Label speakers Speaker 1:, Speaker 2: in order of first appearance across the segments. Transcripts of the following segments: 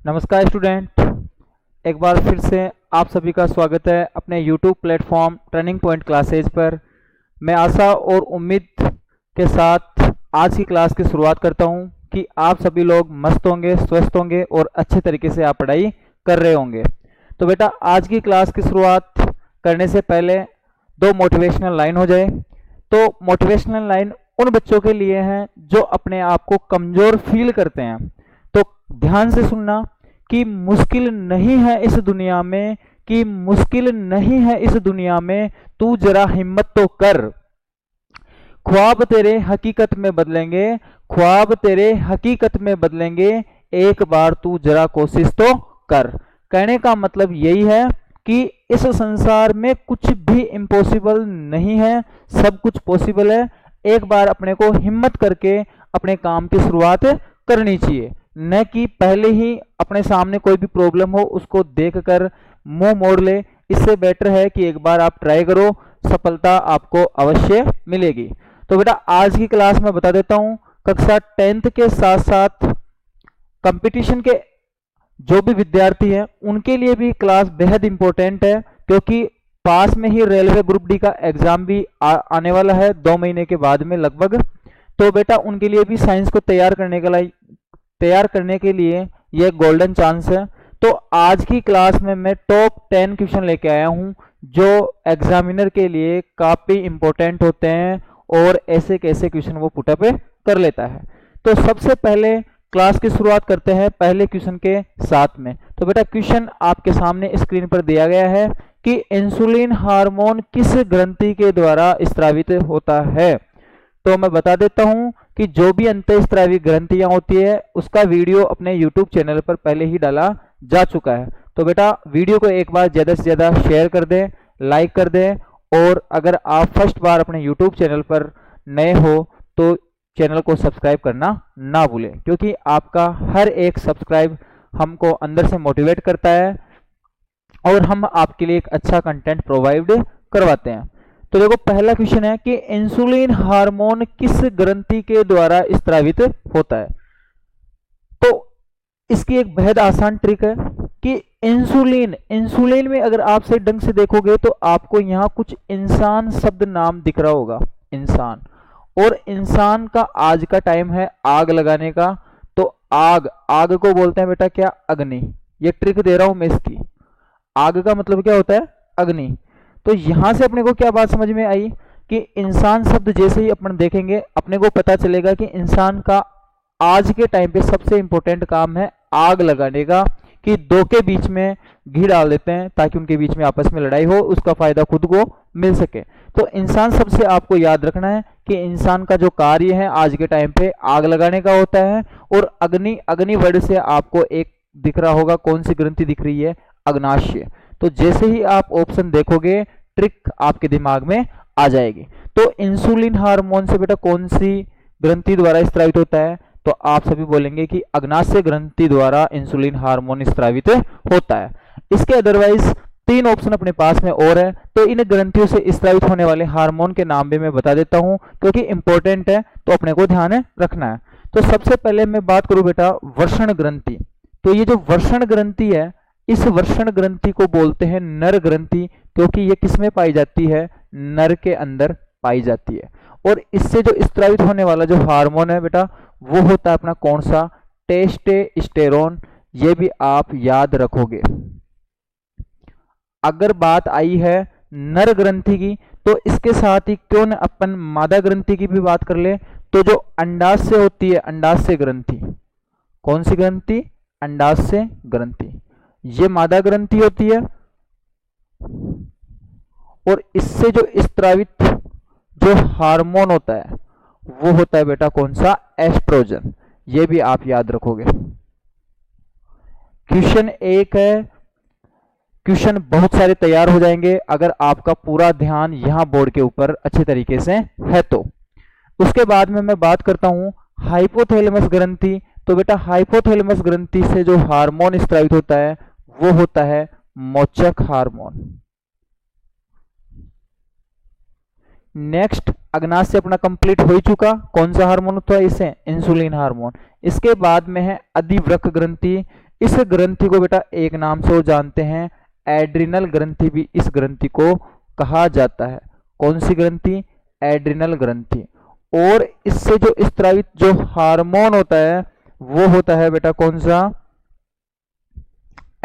Speaker 1: नमस्कार स्टूडेंट, एक बार फिर से आप सभी का स्वागत है अपने YouTube platform turning point classes पर। मैं आशा और उम्मीद के साथ आज की क्लास की शुरुआत करता हूं कि आप सभी लोग मस्त होंगे, स्वस्थ होंगे और अच्छे तरीके से आप पढ़ाई कर रहे होंगे। तो बेटा, आज की क्लास की शुरुआत करने से पहले दो मोटिवेशनल लाइन हो जाए। तो मोटिवेशनल लाइन उन बच्चों के लिए हैं जो अपने आप को कमज़ोर फील करते हैं। तो ध्यान से सुनना कि मुश्किल नहीं है इस दुनिया में, कि मुश्किल नहीं है इस दुनिया में, तू जरा हिम्मत तो कर। ख्वाब तेरे हकीकत में बदलेंगे, ख्वाब तेरे हकीकत में बदलेंगे, एक बार तू जरा कोशिश तो कर। कहने का मतलब यही है कि इस संसार में कुछ भी इम्पॉसिबल नहीं है, सब कुछ पॉसिबल है। एक बार अपने को हिम्मत करके अपने काम की शुरुआत करनी चाहिए, न कि पहले ही अपने सामने कोई भी प्रॉब्लम हो उसको देखकर मुंह मोड़ ले। इससे बेटर है कि एक बार आप ट्राई करो, सफलता आपको अवश्य मिलेगी। तो बेटा, आज की क्लास में बता देता हूं, कक्षा 10th के साथ साथ कंपटीशन के जो भी विद्यार्थी हैं उनके लिए भी क्लास बेहद इंपॉर्टेंट है, क्योंकि पास में ही रेलवे ग्रुप डी का एग्जाम भी आने वाला है 2 महीने के बाद में लगभग। तो बेटा, उनके लिए भी साइंस को तैयार करने के लिए ये गोल्डन चांस है। तो आज की क्लास में मैं टॉप 10 क्वेश्चन लेके आया हूं जो एग्जामिनर के लिए काफ़ी इंपॉर्टेंट होते हैं और ऐसे कैसे क्वेश्चन वो पुटअप कर लेता है। तो सबसे पहले क्लास की शुरुआत करते हैं पहले क्वेश्चन के साथ में। तो बेटा, क्वेश्चन आपके सामने स्क्रीन पर दिया गया है कि इंसुलिन हार्मोन किस ग्रंथि के द्वारा स्रावित होता है। तो मैं बता देता हूं कि जो भी अंतःस्रावी ग्रंथियां होती है उसका वीडियो अपने YouTube चैनल पर पहले ही डाला जा चुका है। तो बेटा, वीडियो को एक बार ज़्यादा से ज़्यादा शेयर कर दें, लाइक कर दें, और अगर आप फर्स्ट बार अपने YouTube चैनल पर नए हो तो चैनल को सब्सक्राइब करना ना भूलें, क्योंकि आपका हर एक सब्सक्राइब हमको अंदर से मोटिवेट करता है और हम आपके लिए एक अच्छा कंटेंट प्रोवाइड करवाते हैं। तो देखो, पहला क्वेश्चन है कि इंसुलिन हार्मोन किस ग्रंथि के द्वारा स्रावित होता है। तो इसकी एक बेहद आसान ट्रिक है कि इंसुलिन में अगर आप सही ढंग से देखोगे तो आपको यहां कुछ इंसान शब्द नाम दिख रहा होगा, इंसान। और इंसान का आज का टाइम है आग लगाने का। तो आग को बोलते हैं बेटा क्या, अग्नि। ये ट्रिक दे रहा हूं मैं इसकी। आग का मतलब क्या होता है, अग्नि। तो यहां से अपने को क्या बात समझ में आई कि इंसान शब्द जैसे ही अपन देखेंगे अपने को पता चलेगा कि इंसान का आज के टाइम पे सबसे इंपॉर्टेंट काम है आग लगाने का, कि दो के बीच में घी डाल देते हैं ताकि उनके बीच में आपस में लड़ाई हो, उसका फायदा खुद को मिल सके। तो इंसान शब्द से आपको याद रखना है कि इंसान का जो कार्य है आज के टाइम पे आग लगाने का होता है। और अग्नि वर्ड से आपको एक दिख रहा होगा, कौन सी ग्रंथि दिख रही है, अग्नाशय। तो जैसे ही आप ऑप्शन देखोगे ट्रिक आपके दिमाग में आ जाएगी। तो इंसुलिन हार्मोन से बेटा कौन सी ग्रंथि द्वारा स्रावित होता है, तो आप सभी बोलेंगे कि अग्नाशय ग्रंथि द्वारा इंसुलिन हार्मोन स्रावित होता है। इसके अदरवाइज 3 ऑप्शन अपने पास में और है, तो इन ग्रंथियों से स्रावित होने वाले हार्मोन के नाम भी मैं बता देता हूं क्योंकि इंपॉर्टेंट है, तो अपने को ध्यान रखना है। तो सबसे पहले मैं बात करूं बेटा वर्षण ग्रंथि। तो ये जो वर्षण ग्रंथि है, इस वर्षण ग्रंथि को बोलते हैं नर ग्रंथि, क्योंकि ये किसमें पाई जाती है, नर के अंदर पाई जाती है। और इससे जो स्रावित होने वाला जो हार्मोन है बेटा वो होता है अपना कौन सा, टेस्टोस्टेरोन। ये भी आप याद रखोगे। अगर बात आई है नर ग्रंथि की, तो इसके साथ ही क्यों न अपन मादा ग्रंथि की भी बात कर ले। तो जो अंडाशय होती है, अंडाशय ग्रंथि, कौन सी ग्रंथि, अंडाशय ग्रंथि, ये मादा ग्रंथि होती है। और इससे जो स्रावित जो हार्मोन होता है वो होता है बेटा कौन सा, एस्ट्रोजन। ये भी आप याद रखोगे। क्वेश्चन 1 है, क्वेश्चन बहुत सारे तैयार हो जाएंगे अगर आपका पूरा ध्यान यहां बोर्ड के ऊपर अच्छे तरीके से है तो। उसके बाद में मैं बात करता हूं हाइपोथैलेमस ग्रंथि। तो बेटा हाइपोथैलेमस ग्रंथि से जो हार्मोन स्रावित होता है वो होता है मोचक हार्मोन। नेक्स्ट, अग्नाशय अपना कंप्लीट हो ही चुका, कौन सा हार्मोन होता है इसे, इंसुलिन हार्मोन। इसके बाद में है अधिवृक्क ग्रंथि। इस ग्रंथि को बेटा एक नाम से वो जानते हैं, एड्रिनल ग्रंथि भी इस ग्रंथि को कहा जाता है। कौन सी ग्रंथि? एड्रिनल ग्रंथि। और इससे जो स्त्रावित जो हार्मोन होता है वो होता है बेटा कौन सा?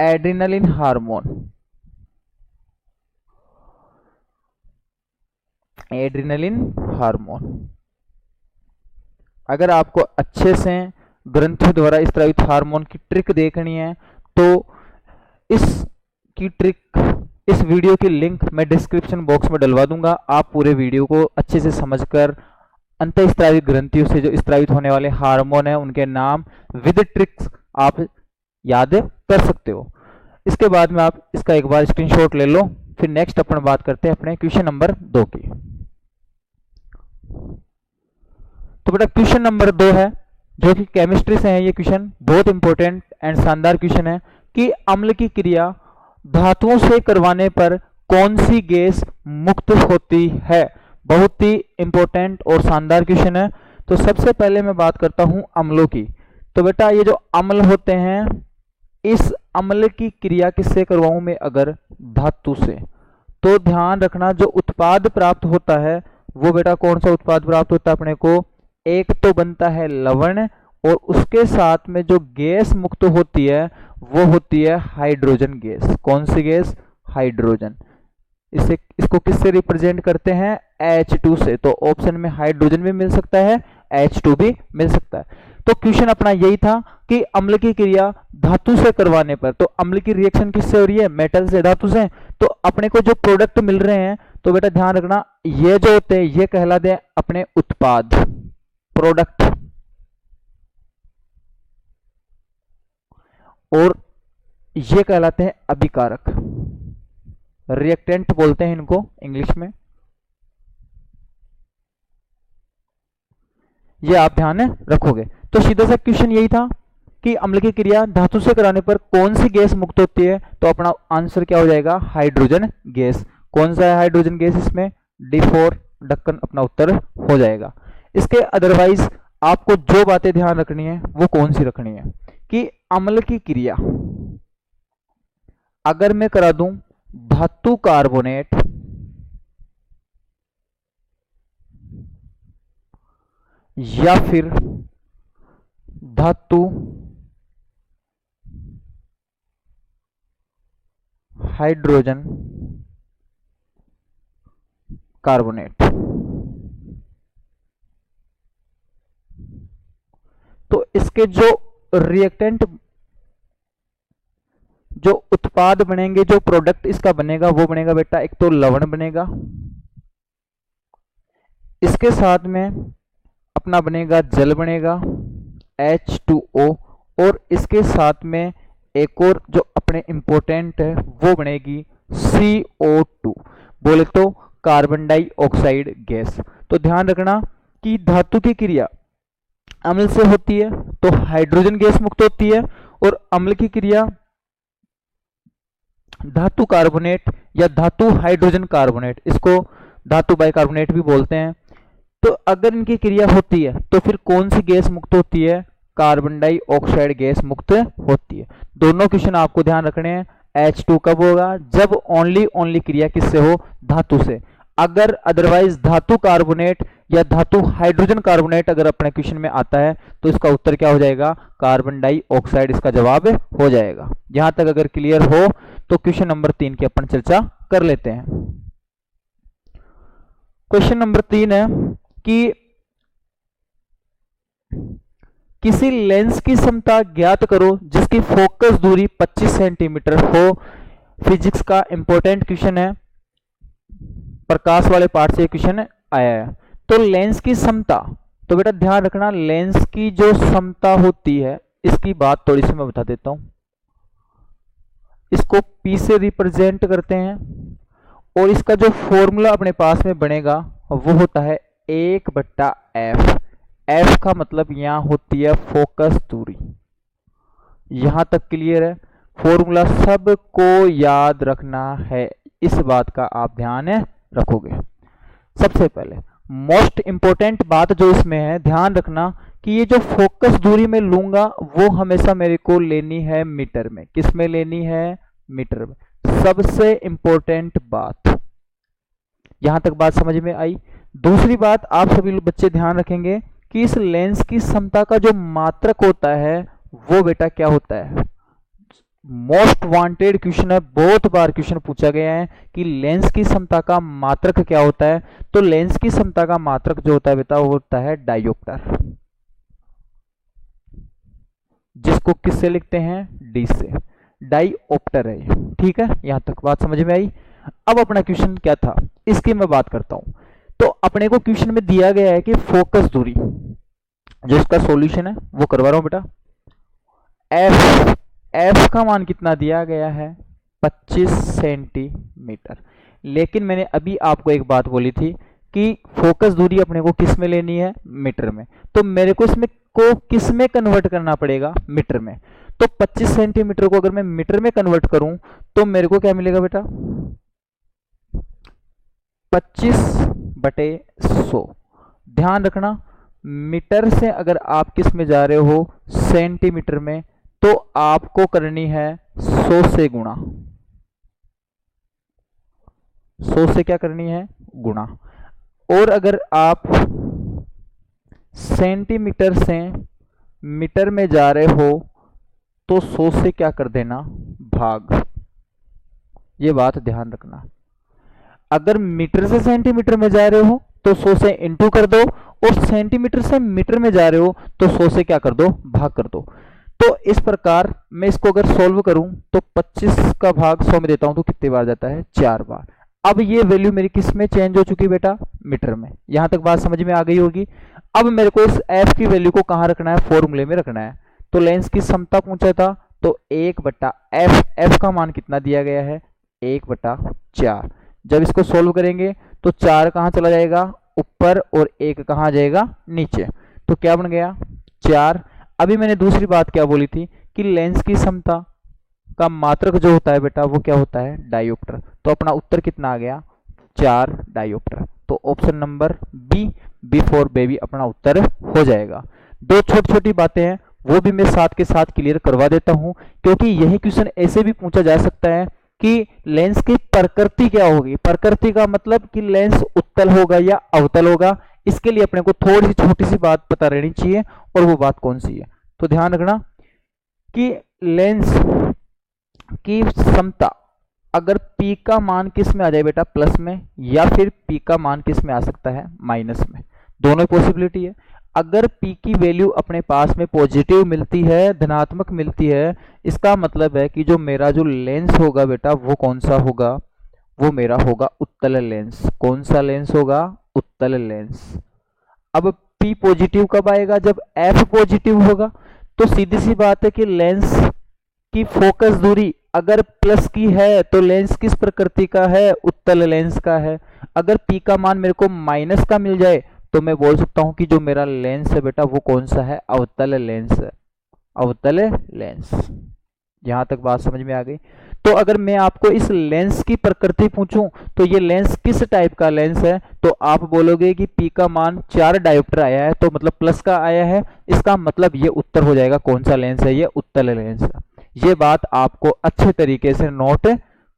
Speaker 1: Adrenaline hormone. Adrenaline hormone. अगर आपको अच्छे से ग्रंथियों द्वारा स्त्रावित हार्मोन की ट्रिक देखनी है तो इसकी ट्रिक, इस वीडियो की लिंक मैं डिस्क्रिप्शन बॉक्स में डलवा दूंगा। आप पूरे वीडियो को अच्छे से समझकर अंतःस्त्रावी ग्रंथियों से जो स्त्रावित होने वाले हार्मोन है उनके नाम विद ट्रिक्स आप याद कर सकते हो। इसके बाद में आप इसका एक बार स्क्रीनशॉट ले लो। फिर नेक्स्ट अपन बात करते हैं अपने क्वेश्चन नंबर 2 की। तो बेटा क्वेश्चन नंबर 2 है जो कि केमिस्ट्री से है। ये क्वेश्चन बहुत इंपॉर्टेंट एंड शानदार क्वेश्चन है कि अम्ल की क्रिया धातुओं से करवाने पर कौन सी गैस मुक्त होती है। बहुत ही इंपॉर्टेंट और शानदार क्वेश्चन है। तो सबसे पहले मैं बात करता हूं अम्लों की। तो बेटा ये जो अम्ल होते हैं, इस अम्ल की क्रिया किससे करवाऊं मैं? अगर धातु से, तो ध्यान रखना जो उत्पाद प्राप्त होता है वो बेटा कौन सा उत्पाद प्राप्त होता है अपने को? एक तो बनता है लवण, और उसके साथ में जो गैस मुक्त होती है वो होती है हाइड्रोजन गैस। कौन सी गैस? हाइड्रोजन। इसको किससे रिप्रेजेंट करते हैं? H2 से। तो ऑप्शन में हाइड्रोजन भी मिल सकता है, H2 भी मिल सकता है। तो क्वेश्चन अपना यही था कि अम्ल की क्रिया धातु से करवाने पर, तो अम्ल की रिएक्शन किससे हो रही है? मेटल से, धातु से। तो अपने को जो प्रोडक्ट मिल रहे हैं, तो बेटा ध्यान रखना ये जो होते हैं ये कहलाते हैं अपने उत्पाद, प्रोडक्ट, और ये कहलाते हैं अभिकारक, रिएक्टेंट बोलते हैं इनको इंग्लिश में। ये आप ध्यान रखोगे। तो सीधा सा क्वेश्चन यही था कि अम्ल की क्रिया धातु से कराने पर कौन सी गैस मुक्त होती है। तो अपना आंसर क्या हो जाएगा? Hydrogen gas. कौन सा है हाइड्रोजन गैस? इसमें D4 ढक्कन अपना उत्तर हो जाएगा। इसके अदरवाइज आपको जो बातें ध्यान रखनी है वो कौन सी रखनी है कि अम्ल की क्रिया अगर मैं करा दूं धातु कार्बोनेट या फिर धातु हाइड्रोजन कार्बोनेट, तो इसके जो रिएक्टेंट, जो उत्पाद बनेंगे, जो प्रोडक्ट इसका बनेगा वो बनेगा बेटा एक तो लवण बनेगा, इसके साथ में अपना बनेगा जल बनेगा H2O, और इसके साथ में एक और जो अपने इंपॉर्टेंट है वो बनेगी CO2, बोले तो कार्बन डाइऑक्साइड गैस। तो ध्यान रखना कि धातु की क्रिया अम्ल से होती है तो हाइड्रोजन गैस मुक्त होती है, और अम्ल की क्रिया धातु कार्बोनेट या धातु हाइड्रोजन कार्बोनेट, इसको धातु बाइकार्बोनेट भी बोलते हैं, तो अगर इनकी क्रिया होती है तो फिर कौन सी गैस मुक्त होती है? कार्बन डाइऑक्साइड गैस मुक्त होती है। दोनों क्वेश्चन आपको ध्यान रखने हैं। H2 कब होगा? जब ओनली क्रिया किससे हो? धातु से। अगर अदरवाइज धातु कार्बोनेट या धातु हाइड्रोजन कार्बोनेट अगर अपने क्वेश्चन में आता है तो इसका उत्तर क्या हो जाएगा? कार्बन डाइऑक्साइड इसका जवाब हो जाएगा। यहां तक अगर क्लियर हो तो क्वेश्चन नंबर 3 की अपन चर्चा कर लेते हैं। क्वेश्चन नंबर 3 है कि किसी लेंस की क्षमता ज्ञात करो जिसकी फोकस दूरी 25 सेंटीमीटर हो। फिजिक्स का इंपॉर्टेंट क्वेश्चन है, प्रकाश वाले पार्ट से क्वेश्चन आया है। तो लेंस की क्षमता, तो बेटा ध्यान रखना लेंस की जो क्षमता होती है इसकी बात थोड़ी सी मैं बता देता हूं। इसको P से रिप्रेजेंट करते हैं, और इसका जो फॉर्मूला अपने पास में बनेगा वो होता है 1/F। F का मतलब यहां होती है फोकस दूरी। यहां तक क्लियर है? फॉर्मूला सबको याद रखना है, इस बात का आप ध्यान रखोगे। सबसे पहले मोस्ट इंपोर्टेंट बात जो इसमें है, ध्यान रखना कि ये जो फोकस दूरी मैं लूंगा वो हमेशा मेरे को लेनी है मीटर में। किस में लेनी है? मीटर में। सबसे इंपॉर्टेंट बात, यहां तक बात समझ में आई। दूसरी बात आप सभी बच्चे ध्यान रखेंगे कि इस लेंस की समता का जो मात्रक होता है वो बेटा क्या होता है? मोस्ट वांटेड क्वेश्चन है, बहुत बार क्वेश्चन पूछा गया है कि लेंस की समता का मात्रक क्या होता है। तो लेंस की समता का मात्रक जो होता है बेटा वो होता है डायोप्टर, जिसको किससे लिखते हैं? डी से। डायोप्टर है ये, ठीक है। यहां तक बात समझ में आई। अब अपना क्वेश्चन क्या था इसकी मैं बात करता हूं। तो अपने को क्वेश्चन में दिया गया है कि फोकस दूरी, जो इसका सॉल्यूशन है वो करवा रहा हूं बेटा। एफ का मान कितना दिया गया है? 25 सेंटीमीटर। लेकिन मैंने अभी आपको एक बात बोली थी कि फोकस दूरी अपने को किस में लेनी है? मीटर में। तो मेरे को इसमें को किस में कन्वर्ट करना पड़ेगा? मीटर में। तो 25 सेंटीमीटर को अगर मैं मीटर में कन्वर्ट करूं तो मेरे को क्या मिलेगा बेटा? 25/100। ध्यान रखना, मीटर से अगर आप किस में जा रहे हो? सेंटीमीटर में, तो आपको करनी है 100 से गुणा। 100 से क्या करनी है? गुणा। और अगर आप सेंटीमीटर से मीटर में जा रहे हो तो 100 से क्या कर देना? भाग। ये बात ध्यान रखना। अगर मीटर से सेंटीमीटर में जा रहे हो तो 100 से इंटू कर दो, और सेंटीमीटर से मीटर में जा रहे हो तो 100 से क्या कर दो? भाग कर दो। तो इस प्रकार मैं इसको अगर सॉल्व करूं तो 25 का भाग 100 में देता हूं तो कितनी बार जाता है? 4 बार। अब ये वैल्यू मेरी किस में चेंज हो चुकी बेटा? मीटर में। यहां तक बात समझ में आ गई होगी। अब मेरे को इस एफ की वैल्यू को कहां रखना है? फॉर्मूले में रखना है। तो लेंस की समता पूछा था, तो 1/f, एफ का मान कितना दिया गया है? 1/4। जब इसको सोल्व करेंगे तो 4 कहां चला जाएगा? ऊपर, और 1 कहां जाएगा? नीचे। तो क्या बन गया? 4। अभी मैंने दूसरी बात क्या बोली थी कि लेंस की समता का मात्रक जो होता है बेटा वो क्या होता है? डायोप्टर। तो अपना उत्तर कितना आ गया? 4 डायोप्टर। तो option number B for baby अपना उत्तर हो जाएगा। दो छोटी छोटी बातें हैं वो भी मैं साथ के साथ क्लियर करवा देता हूं, क्योंकि यही क्वेश्चन ऐसे भी पूछा जा सकता है कि लेंस की प्रकृति क्या होगी। प्रकृति का मतलब कि लेंस उत्तल होगा या अवतल होगा। इसके लिए अपने को थोड़ी सी छोटी सी बात पता रहनी चाहिए, और वो बात कौन सी है? तो ध्यान रखना कि लेंस की समता अगर P का मान किस में आ जाए बेटा? प्लस में, या फिर P का मान किस में आ सकता है? माइनस में। दोनों पॉसिबिलिटी है। अगर P की वैल्यू अपने पास में पॉजिटिव मिलती है, धनात्मक मिलती है, इसका मतलब है कि जो मेरा जो लेंस होगा बेटा वो कौन सा होगा? वो मेरा होगा उत्तल लेंस। कौन सा लेंस होगा? उत्तल लेंस। अब P पॉजिटिव कब आएगा? जब F पॉजिटिव होगा। तो सीधी सी बात है कि लेंस की फोकस दूरी अगर प्लस की है तो लेंस किस प्रकृति का है? उत्तल लेंस का है। अगर P का मान मेरे को माइनस का मिल जाए तो मैं बोल सकता हूं कि जो मेरा लेंस है बेटा वो कौन सा है? अवतल लेंस है। अवतल लेंस। यहां तक बात समझ में आ गई। तो अगर मैं आपको इस लेंस की प्रकृति पूछूं तो ये लेंस किस टाइप का लेंस है, तो आप बोलोगे कि P का मान 4 डायोप्टर आया है, तो मतलब प्लस का आया है। इसका मतलब ये उत्तर हो जाएगा कौन सा लेंस है? ये उत्तल लेंस है। ये बात आपको अच्छे तरीके से नोट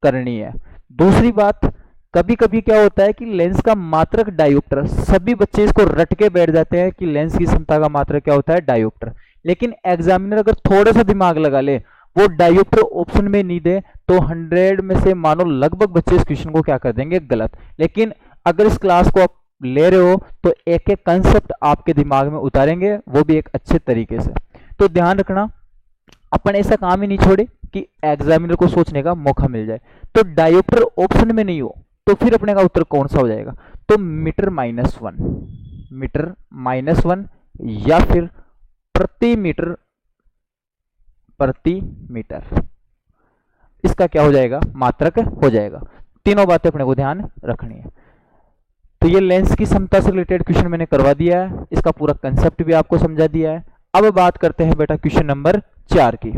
Speaker 1: करनी है। दूसरी बात, कभी कभी क्या होता है कि लेंस का मात्रक डायोप्टर, सभी बच्चे इसको रट के बैठ जाते हैं कि लेंस की क्षमता का मात्रक क्या होता है? डायोप्टर। लेकिन एग्जामिनर अगर थोड़ा सा दिमाग लगा ले, वो डायोप्टर ऑप्शन में नहीं दे, तो 100 में से मानो लगभग बच्चे इस क्वेश्चन को क्या कर देंगे? गलत। लेकिन अगर इस क्लास को आप ले रहे हो तो एक एक कंसेप्ट आपके दिमाग में उतारेंगे, वो भी एक अच्छे तरीके से। तो ध्यान रखना, अपन ऐसा काम ही नहीं छोड़े कि एग्जामिनर को सोचने का मौका मिल जाए। तो डायोप्टर ऑप्शन में नहीं हो तो फिर अपने का उत्तर कौन सा हो जाएगा? तो मीटर -1, मीटर -1, या फिर प्रति मीटर, प्रति मीटर, इसका क्या हो जाएगा? मात्रक हो जाएगा। तीनों बातें अपने को ध्यान रखनी है। तो ये लेंस की क्षमता से रिलेटेड क्वेश्चन मैंने करवा दिया है, इसका पूरा कंसेप्ट भी आपको समझा दिया है। अब बात करते हैं बेटा क्वेश्चन नंबर 4 की।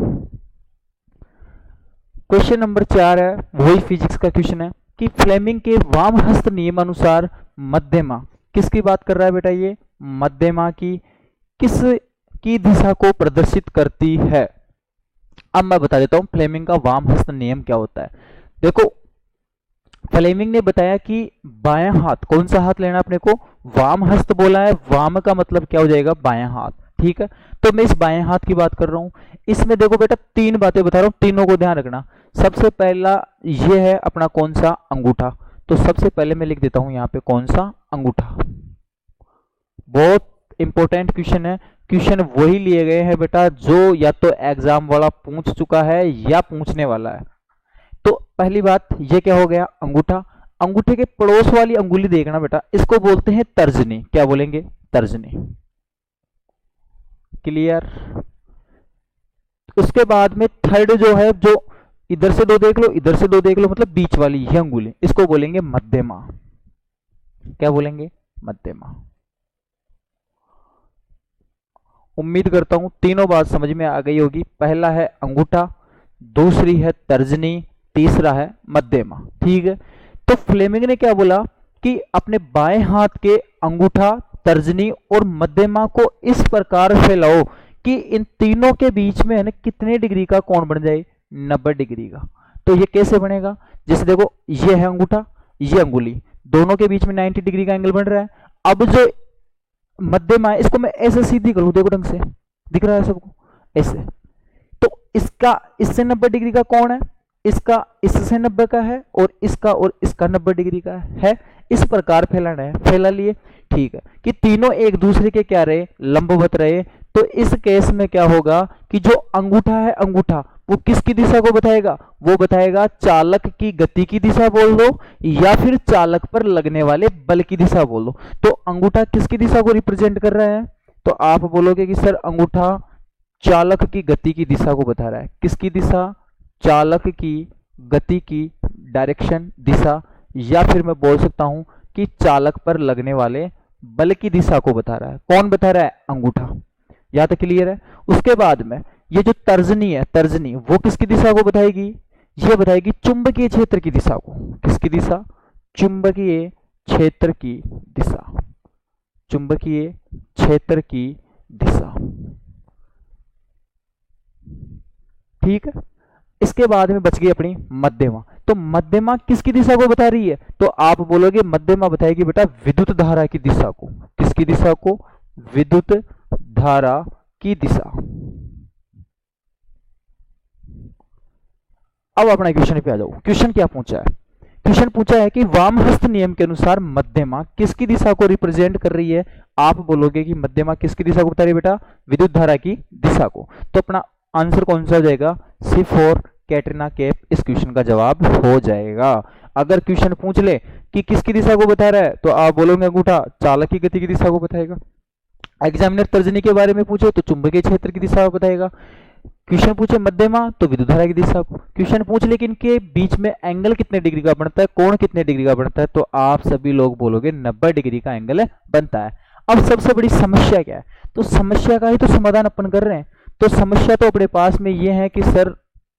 Speaker 1: क्वेश्चन नंबर 4 है, वही फिजिक्स का क्वेश्चन है कि फ्लेमिंग के वाम हस्त नियम अनुसार मध्यमा, किसकी बात कर रहा है बेटा? ये मध्यमा की किस की दिशा को प्रदर्शित करती है। अब मैं बता देता हूं फ्लेमिंग का वाम हस्त नियम क्या होता है। देखो फ्लेमिंग ने बताया कि बायां हाथ, कौन सा हाथ लेना अपने को, वाम हस्त बोला है, वाम का मतलब क्या हो जाएगा, बायां हाथ, ठीक है। तो मैं इस बाएं हाथ की बात कर रहा हूं। इसमें देखो बेटा तीन बातें बता रहा हूं, तीनों को ध्यान रखना। सबसे पहला ये है अपना कौन सा, अंगूठा। तो सबसे पहले मैं लिख देता हूं यहां पे कौन सा, अंगूठा। बहुत इंपॉर्टेंट क्वेश्चन है। क्वेश्चन वही लिए गए हैं बेटा जो या तो एग्जाम वाला पूछ चुका है या पूछने वाला है। तो पहली बात ये क्या हो गया, अंगूठा। अंगूठे के पड़ोस वाली अंगुली देखना बेटा, इसको बोलते हैं तर्जनी। क्या बोलेंगे, तर्जनी। क्लियर। उसके बाद में थर्ड जो है, जो इधर से दो देख लो, इधर से दो देख लो, मतलब बीच वाली ये अंगुली, इसको बोलेंगे मध्यमा। क्या बोलेंगे, मध्यमा। उम्मीद करता हूं तीनों बात समझ में आ गई होगी। पहला है अंगूठा, दूसरी है तर्जनी, तीसरा है मध्यमा, ठीक है। तो फ्लेमिंग ने क्या बोला कि अपने बाएं हाथ के अंगूठा, तर्जनी और मध्यमा को इस प्रकार फैलाओ कि इन तीनों के बीच में है ना कितने डिग्री का कोण बन जाए, 90 डिग्री का। तो ये कैसे बनेगा, जैसे देखो ये है अंगूठा, ये अंगुली, दोनों के बीच में 90 डिग्री का एंगल बन रहा है। अब जो मध्यमा है इसको मैं ऐसे सीधी करूं, देखो ढंग से दिख रहा है सबको, ऐसे। तो इसका इससे 90 डिग्री का कौन है, इसका इससे 90 का है, और इसका 90 डिग्री का है। इस प्रकार फैलाना है, फैला लिए, ठीक है, कि तीनों एक दूसरे के क्या रहे, लंबवत रहे। तो इस केस में क्या होगा कि जो अंगूठा है, अंगूठा वो किसकी दिशा को बताएगा, वो बताएगा चालक की गति की दिशा बोल दो, या फिर चालक पर लगने वाले बल की दिशा बोल दो। तो अंगूठा किसकी दिशा को रिप्रेजेंट कर रहा है, तो आप बोलोगे कि सर अंगूठा चालक की गति की दिशा को बता रहा है। किसकी दिशा, चालक की गति की डायरेक्शन, दिशा, या फिर मैं बोल सकता हूं कि चालक पर लगने वाले बल की दिशा को बता रहा है। कौन बता रहा है, अंगूठा। यहां तक क्लियर है। उसके बाद में ये जो तर्जनी है, तर्जनी वो किसकी दिशा को बताएगी, ये बताएगी चुंबकीय क्षेत्र की दिशा को। किसकी दिशा, चुंबकीय क्षेत्र की दिशा, चुंबकीय क्षेत्र की दिशा, ठीक है। इसके बाद में बच गई अपनी मध्यमा। तो मध्यमा किसकी दिशा को बता रही है, तो आप बोलोगे मध्यमा बताएगी बेटा विद्युत धारा की दिशा को। किसकी दिशा को, विद्युत धारा की दिशा। अब अपना क्वेश्चन पे आ जाओ। क्वेश्चन क्या पूछा है, क्वेश्चन पूछा है कि वामहस्त नियम के अनुसार मध्यमा किसकी दिशा को रिप्रेजेंट कर रही है। आप बोलोगे कि मध्यमा किसकी दिशा को बता रही है बेटा, विद्युत धारा की दिशा को। तो अपना आंसर कौन सा हो जाएगा, सी फॉर कैटरीना कैफ इस क्वेश्चन का जवाब हो जाएगा। अगर क्वेश्चन पूछ ले कि किसकी दिशा को बता रहा है, तो आप बोलोगे अंगूठा चालक की गति की दिशा को बताएगा। एग्जामिनर तर्जनी के बारे में पूछे तो चुंबकीय क्षेत्र की दिशा को बताएगा। क्वेश्चन पूछे मध्यमा तो विद्युत धारा की दिशा को। क्वेश्चन पूछ ले कि इनके बीच में एंगल कितने डिग्री का बनता है, कोण कितने डिग्री का बनता है, तो आप सभी लोग बोलोगे 90 डिग्री का एंगल बनता है। अब सबसे बड़ी समस्या क्या है, तो समस्या का ही तो समाधान अपन कर रहे हैं। तो समस्या तो अपने पास में ये है कि सर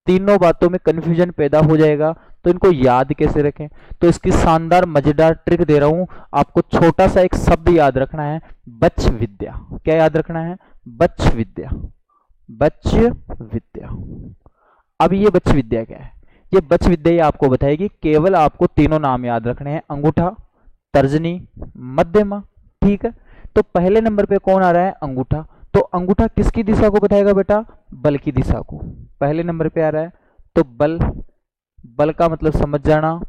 Speaker 1: तीनों बातों में कंफ्यूजन पैदा हो जाएगा, तो इनको याद कैसे रखें। तो इसकी शानदार मजेदार ट्रिक दे रहा हूं आपको। छोटा सा एक शब्द याद रखना है, बच विद्या। क्या याद रखना है, बच विद्या, बच विद्या। अब ये बच विद्या क्या है, ये बच विद्या ही आपको बताएगी। केवल आपको तीनों नाम याद रखने हैं, अंगूठा, तर्जनी, मध्यमा, ठीक है। तो पहले नंबर पे कौन आ रहा है, अंगूठा। तो अंगूठा किसकी दिशा को बताएगा बेटा, बल की दिशा को। पहले नंबर पे आ रहा है, तो बल, बल का मतलब समझ जाना,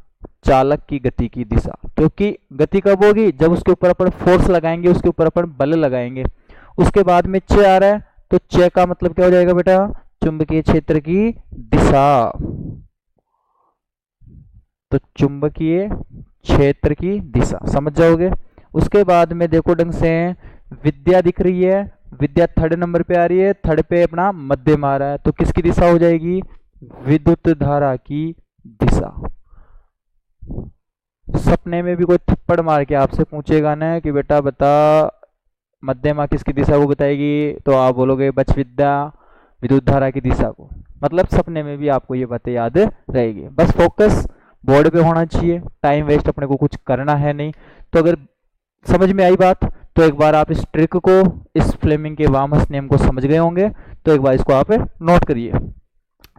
Speaker 1: चालक की गति की दिशा। क्योंकि गति कब होगी, जब उसके ऊपर अपन फोर्स लगाएंगे, उसके ऊपर अपन बल लगाएंगे। उसके बाद में च आ रहा है, तो च का मतलब क्या हो जाएगा बेटा, चुंबकीय क्षेत्र की दिशा। तो चुंबकीय क्षेत्र की दिशा समझ जाओगे। उसके बाद में देखो ढंग से विद्या दिख रही है, विद्या थर्ड नंबर पे आ रही है, थर्ड पे अपना मध्यम आ रहा है, तो किसकी दिशा हो जाएगी, विद्युत धारा की दिशा। सपने में भी कोई थप्पड़ मार के आपसे पूछेगा ना कि बेटा बता मध्यमा किसकी दिशा को बताएगी, तो आप बोलोगे बच विद्या विद्युत धारा की दिशा को। मतलब सपने में भी आपको ये बातें याद रहेगी। बस फोकस बोर्ड पे होना चाहिए, टाइम वेस्ट अपने को कुछ करना है नहीं। तो अगर समझ में आई बात तो एक बार आप इस ट्रिक को, इस फ्लेमिंग के वामस नियम को समझ गए होंगे, तो एक बार इसको आप नोट करिए।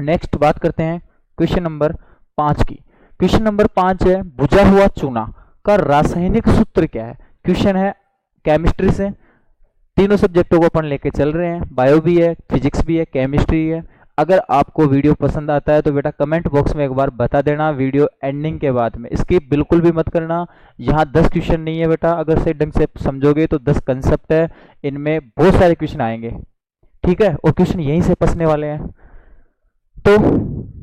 Speaker 1: नेक्स्ट बात करते हैं क्वेश्चन नंबर 5 की। क्वेश्चन नंबर 5 है बुझा हुआ चूना का रासायनिक सूत्र क्या है। क्वेश्चन है केमिस्ट्री से, तीनों सब्जेक्टों को अपन लेके चल रहे हैं, बायो भी है, फिजिक्स भी है, केमिस्ट्री है। अगर आपको वीडियो पसंद आता है तो बेटा कमेंट बॉक्स में एक बार बता देना वीडियो एंडिंग के बाद में, स्किप बिल्कुल भी मत करना। यहाँ 10 क्वेश्चन नहीं है बेटा, अगर सही ढंग से समझोगे तो 10 कंसेप्ट है, इनमें बहुत सारे क्वेश्चन आएंगे, ठीक है, और क्वेश्चन यहीं से फंसने वाले हैं। तो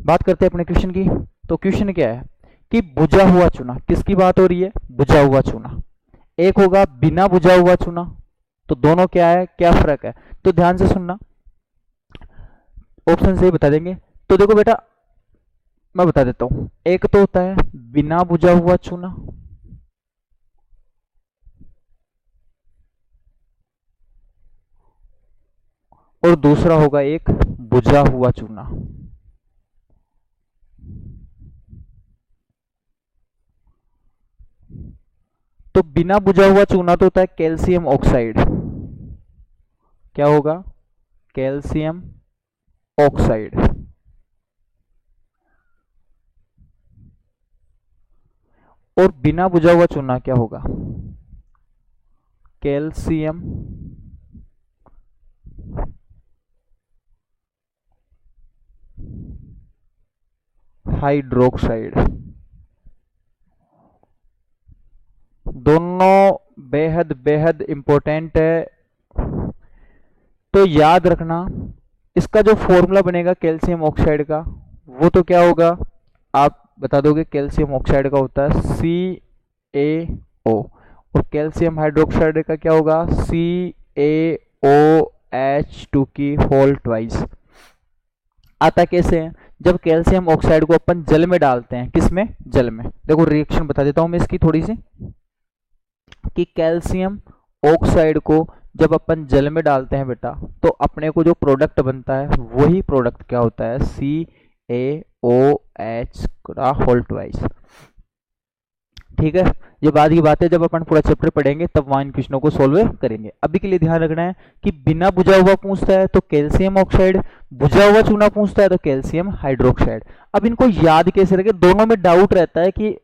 Speaker 1: बात करते हैं अपने क्वेश्चन की। तो क्वेश्चन क्या है कि बुझा हुआ चूना, किसकी बात हो रही है, बुझा हुआ चूना। एक होगा बिना बुझा हुआ चूना, तो दोनों क्या है, क्या फर्क है, तो ध्यान से सुनना, ऑप्शन से ही बता देंगे। तो देखो बेटा मैं बता देता हूं, एक तो होता है बिना बुझा हुआ चूना, और दूसरा होगा एक बुझा हुआ चूना। तो बिना बुझा हुआ चूना तो होता है कैल्शियम ऑक्साइड, क्या होगा, कैल्शियम ऑक्साइड। और बिना बुझा हुआ चूना क्या होगा, कैल्शियम हाइड्रोक्साइड। दोनों बेहद बेहद इंपॉर्टेंट है, तो याद रखना इसका जो फॉर्मूला बनेगा कैल्शियम ऑक्साइड का, वो तो क्या होगा, आप बता दोगे, कैल्शियम ऑक्साइड का होता है CaO, और कैल्शियम हाइड्रोक्साइड का क्या होगा, CaOH2 की होल ट्वाइस। आता कैसे है, जब कैल्शियम ऑक्साइड को अपन जल में डालते हैं, किसमें, जल में। देखो रिएक्शन बता देता हूं मैं इसकी थोड़ी सी, कि कैल्शियम ऑक्साइड को जब अपन जल में डालते हैं बेटा, तो अपने को जो प्रोडक्ट बनता है वही प्रोडक्ट क्या होता है, CaOH का होल ट्वाइस, ठीक है। ये बाद की बात है, जब अपन पूरा चैप्टर पढ़ेंगे तब वहां इन क्वेश्चनों को सोल्व करेंगे। अभी के लिए ध्यान रखना है कि बिना बुझा हुआ पूछता है तो कैल्शियम ऑक्साइड, बुझा हुआ चूना पूछता है तो कैल्शियम हाइड्रोक्साइड। अब इनको याद कैसे रखें, दोनों में डाउट रहता है कि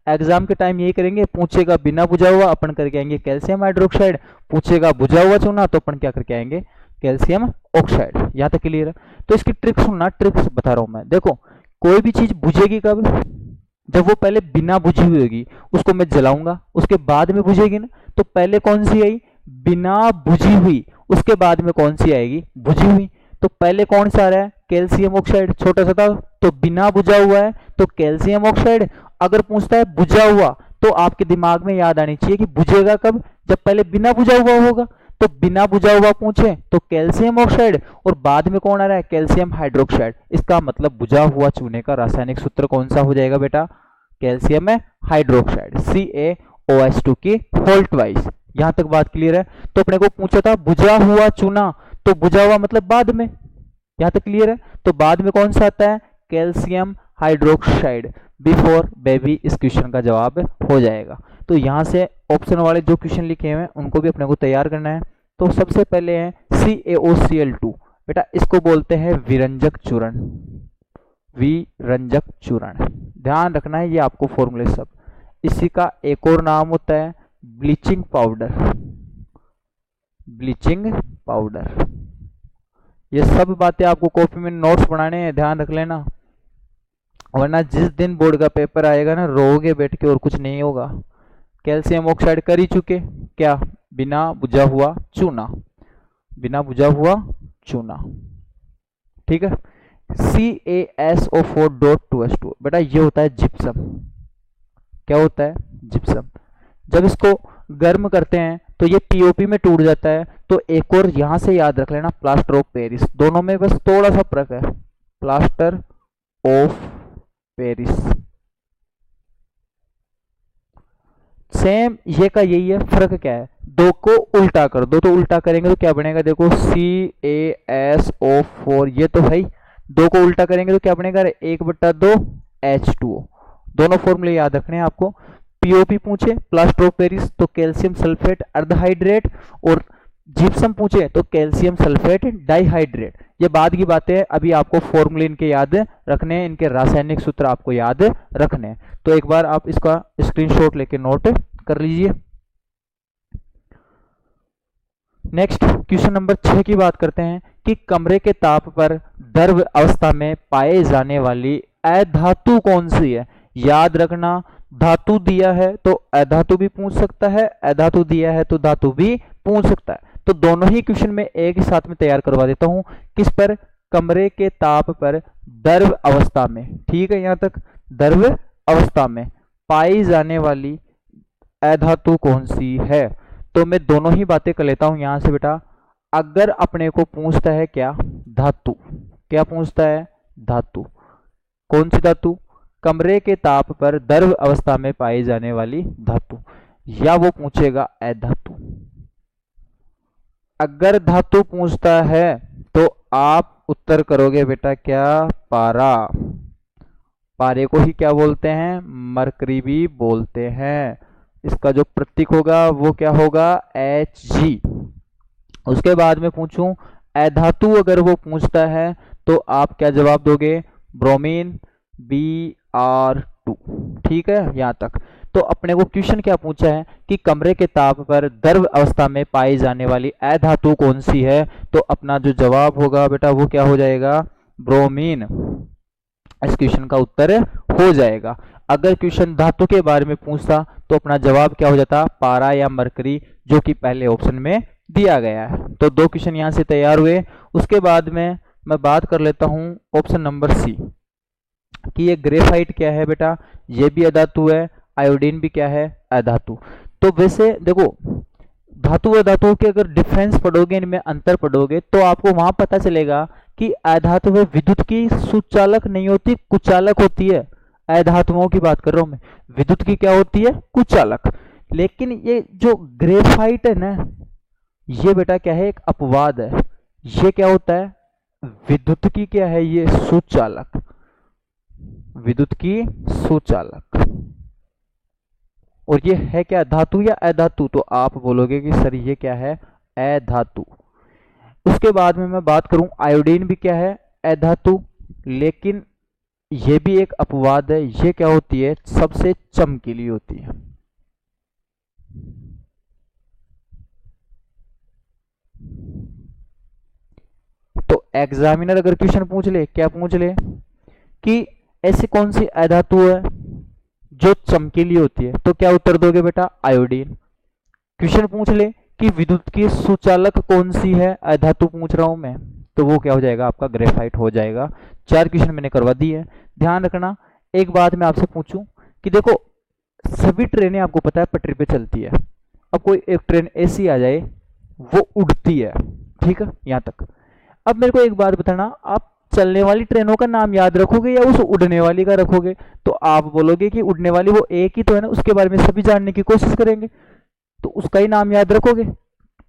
Speaker 1: एग्जाम के टाइम यही करेंगे, पूछेगा बिना बुझा हुआ अपन करके आएंगे कैल्शियम हाइड्रोक्साइड, पूछेगा बुझा हुआ चूना तो अपन क्या करके आएंगे, कैल्शियम ऑक्साइड। यहां तक क्लियर है। तो इसकी ट्रिक सुनना, ट्रिक्स बता रहा हूं मैं। देखो कोई भी चीज बुझेगी कब, जब वो पहले बिना बुझी हुई होगी, उसको मैं जलाऊंगा, उसके बाद में बुझेगी ना, तो पहले कौन सी आई, बिना बुझी हुई, उसके बाद में कौन सी आएगी, बुझी हुई। तो पहले कौन सा आ रहा है, कैल्शियम ऑक्साइड, छोटा सा था तो बिना बुझा हुआ है तो कैल्शियम ऑक्साइड। अगर पूछता है बुझा हुआ तो आपके दिमाग में याद आनी चाहिए कि बुझेगा कब, जब पहले बिना बुझा हुआ होगा। तो बिना बुझा हुआ पूछे तो कैल्शियम ऑक्साइड, और बाद में कौन आ रहा है, कैल्शियम हाइड्रोक्साइड। इसका मतलब बुझा हुआ चूने का रासायनिक सूत्र कौन सा हो जाएगा बेटा, कैल्शियम हाइड्रोक्साइड, CaOH2 की होल ट्वाइस। यहां तक बात क्लियर है। तो अपने को पूछा था बुझा हुआ चूना, तो बुझा हुआ मतलब बाद में, यहां तक क्लियर है। तो बाद में कौन सा आता है, कैल्शियम हाइड्रोक्साइड। बिफोर बेबी इस क्वेश्चन का जवाब हो जाएगा। तो यहां से ऑप्शन वाले जो क्वेश्चन लिखे हुए हैं उनको भी अपने को तैयार करना है। तो सबसे पहले है CaOCl2, बेटा इसको बोलते हैं विरंजक चूर्ण, विरंजक चूर्ण। ध्यान रखना है ये आपको फॉर्मूले सब। इसी का एक और नाम होता है ब्लीचिंग पाउडर, ब्लीचिंग पाउडर। ये सब बातें आपको कॉपी में नोट्स बनाने हैं, ध्यान रख लेना, वरना जिस दिन बोर्ड का पेपर आएगा ना, रोगे बैठ के और कुछ नहीं होगा। कैल्शियम ऑक्साइड कर ही चुके, क्या, बिना बुझा हुआ चूना, बिना बुझा हुआ चूना, ठीक है। CaSO4.2H2, बेटा ये होता है जिप्सम, क्या होता है, जिप्सम। जब इसको गर्म करते हैं तो ये पीओपी में टूट जाता है। तो एक और यहां से याद रख लेना, प्लास्टर ऑफ पेरिस। दोनों में बस थोड़ा सा फर्क है, प्लास्टर ऑफ पेरिस सेम ये का यही है। फर्क क्या है, दो को उल्टा कर दो, तो उल्टा करेंगे तो क्या बनेगा, देखो CaSO4, ये तो भाई दो को उल्टा करेंगे तो क्या बनेगा, 1/2 H2O। दोनों फॉर्मूले याद रखने हैं आपको। पीओपी पूछे प्लास्टर ऑफ पेरिस तो कैल्शियम सल्फेट अर्धहाइड्रेट, और जिप्सम पूछे तो कैल्शियम सल्फेट डाइहाइड्रेट। ये बाद की बातें हैं, अभी आपको फॉर्मूले इनके याद रखने हैं, इनके रासायनिक सूत्र आपको याद रखने हैं। तो एक बार आप इसका स्क्रीनशॉट लेके नोट कर लीजिए। नेक्स्ट क्वेश्चन नंबर 6 की बात करते हैं कि कमरे के ताप पर द्रव अवस्था में पाए जाने वाली अधातु कौन सी है। याद रखना, धातु दिया है तो अधातु भी पूछ सकता है, अधातु दिया है तो धातु भी पूछ सकता है। तो दोनों ही क्वेश्चन में एक ही साथ में तैयार करवा देता हूं। किस पर? कमरे के ताप पर द्रव अवस्था में, ठीक है, यहां तक द्रव अवस्था में पाई जाने वाली अधातु कौन सी है। तो मैं दोनों ही बातें कर लेता हूं यहां से बेटा। अगर अपने को पूछता है क्या? धातु। क्या पूछता है? धातु। कौन सी धातु? कमरे के ताप पर द्रव अवस्था में पाई जाने वाली धातु, या वो पूछेगा अधातु। अगर धातु पूछता है तो आप उत्तर करोगे बेटा क्या? पारा। पारे को ही क्या बोलते हैं? मरकरी भी बोलते हैं। इसका जो प्रतीक होगा वो क्या होगा? Hg। उसके बाद में पूछूं अधातु, अगर वो पूछता है तो आप क्या जवाब दोगे? Bromine, Br2। ठीक है, यहां तक। तो अपने को क्वेश्चन क्या पूछा है कि कमरे के ताप पर द्रव अवस्था में पाई जाने वाली अधातु कौन सी है। तो अपना जो जवाब होगा बेटा वो क्या हो जाएगा? ब्रोमीन। इस क्वेश्चन का उत्तर हो जाएगा। अगर क्वेश्चन धातु के बारे में पूछता तो अपना जवाब क्या हो जाता? पारा या मरकरी, जो कि पहले ऑप्शन में दिया गया है। तो दो क्वेश्चन यहां से तैयार हुए। उसके बाद में मैं बात कर लेता हूं ऑप्शन नंबर सी कि ये ग्रेफाइट क्या है बेटा? ये भी अधातु है, आयोडीन भी क्या है? अधातु। तो वैसे देखो, धातु और धातु के अगर डिफरेंस पढ़ोगे, इनमें अंतर पढ़ोगे, तो आपको वहां पता चलेगा कि अधातु में विद्युत की सुचालक नहीं होती, कुचालक होती है। अधातुओं की बात कर रहा हूं मैं, विद्युत की क्या होती है? कुचालक। लेकिन ये जो ग्रेफाइट है ना, ये बेटा क्या है? एक अपवाद है। ये क्या होता है? विद्युत की क्या है? ये सुचालक, विद्युत की सुचालक। और ये है क्या? धातु या अधातु? तो आप बोलोगे कि सर ये क्या है? अधातु। उसके बाद में मैं बात करूं, आयोडीन भी क्या है? अधातु, लेकिन ये भी एक अपवाद है। ये क्या होती है? सबसे चमकीली होती है। तो एग्जामिनर अगर क्वेश्चन पूछ ले, क्या पूछ ले कि ऐसी कौन सी अधातु है जो चमकीली होती है, तो क्या उत्तर दोगे बेटा? आयोडीन। क्वेश्चन पूछ ले कि विद्युत की सुचालक कौन सी है, अधातु पूछ रहा हूं मैं, तो वो क्या हो जाएगा? आपका ग्रेफाइट हो जाएगा। 4 क्वेश्चन मैंने करवा दिए। ध्यान रखना, एक बात मैं आपसे पूछूं कि देखो, सभी ट्रेनें आपको पता है पटरी पे चलती है। अब कोई एक ट्रेन ऐसी आ जाए, वो उड़ती है, ठीक है, यहां तक। अब मेरे को एक बात बताना, आप चलने वाली ट्रेनों का नाम याद रखोगे या उस उड़ने वाली का रखोगे? तो आप बोलोगे कि उड़ने वाली वो एक ही तो है ना, उसके बारे में सभी जानने की कोशिश करेंगे, तो उसका ही नाम याद रखोगे।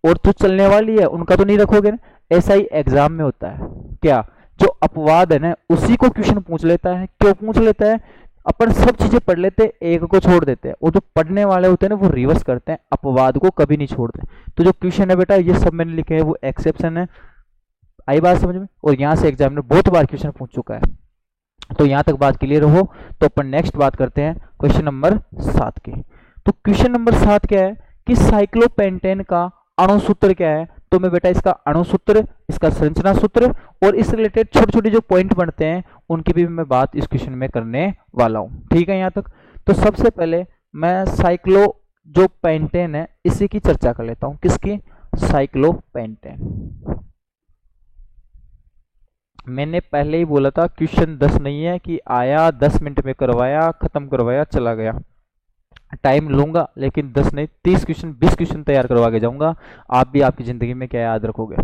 Speaker 1: और जो चलने वाली है उनका तो नहीं रखोगे ना। ऐसा ही एग्जाम में होता है। क्या? जो अपवाद है ना, उसी को क्वेश्चन पूछ लेता है। क्यों पूछ लेता है? अपन सब चीजें पढ़ लेते हैं, एक को छोड़ देते हैं, और जो पढ़ने वाले होते हैं ना, वो रिवर्स करते हैं, अपवाद को कभी नहीं छोड़ते। तो जो क्वेश्चन है बेटा, ये सब मैंने लिखे हैं, वो एक्सेप्शन है। आई बात समझ में? और यहां से एग्जामिनर बहुत बार क्वेश्चन पूछ चुका है। तो यहां तक बात क्लियर हो तो अपन नेक्स्ट बात करते हैं क्वेश्चन नंबर 7 की। तो क्वेश्चन नंबर 7 क्या है कि साइक्लोपेंटेन का अणु सूत्र क्या है। तो मैं बेटा इसका अणु सूत्र, इसका संरचना सूत्र और इस रिलेटेड छोटे छोटे जो पॉइंट बनते हैं उनकी भी मैं बात इस क्वेश्चन में करने वाला हूं। ठीक है, यहां तक। तो सबसे पहले मैं साइक्लो जो पेंटेन है इसी की चर्चा कर लेता हूं। किसकी? साइक्लोपेंटेन। मैंने पहले ही बोला था क्वेश्चन 10 नहीं है कि आया 10 मिनट में करवाया, खत्म करवाया, चला गया। टाइम लूंगा लेकिन 10 नहीं, 30 क्वेश्चन 20 क्वेश्चन तैयार करवा के जाऊंगा। आप भी आपकी जिंदगी में क्या याद रखोगे।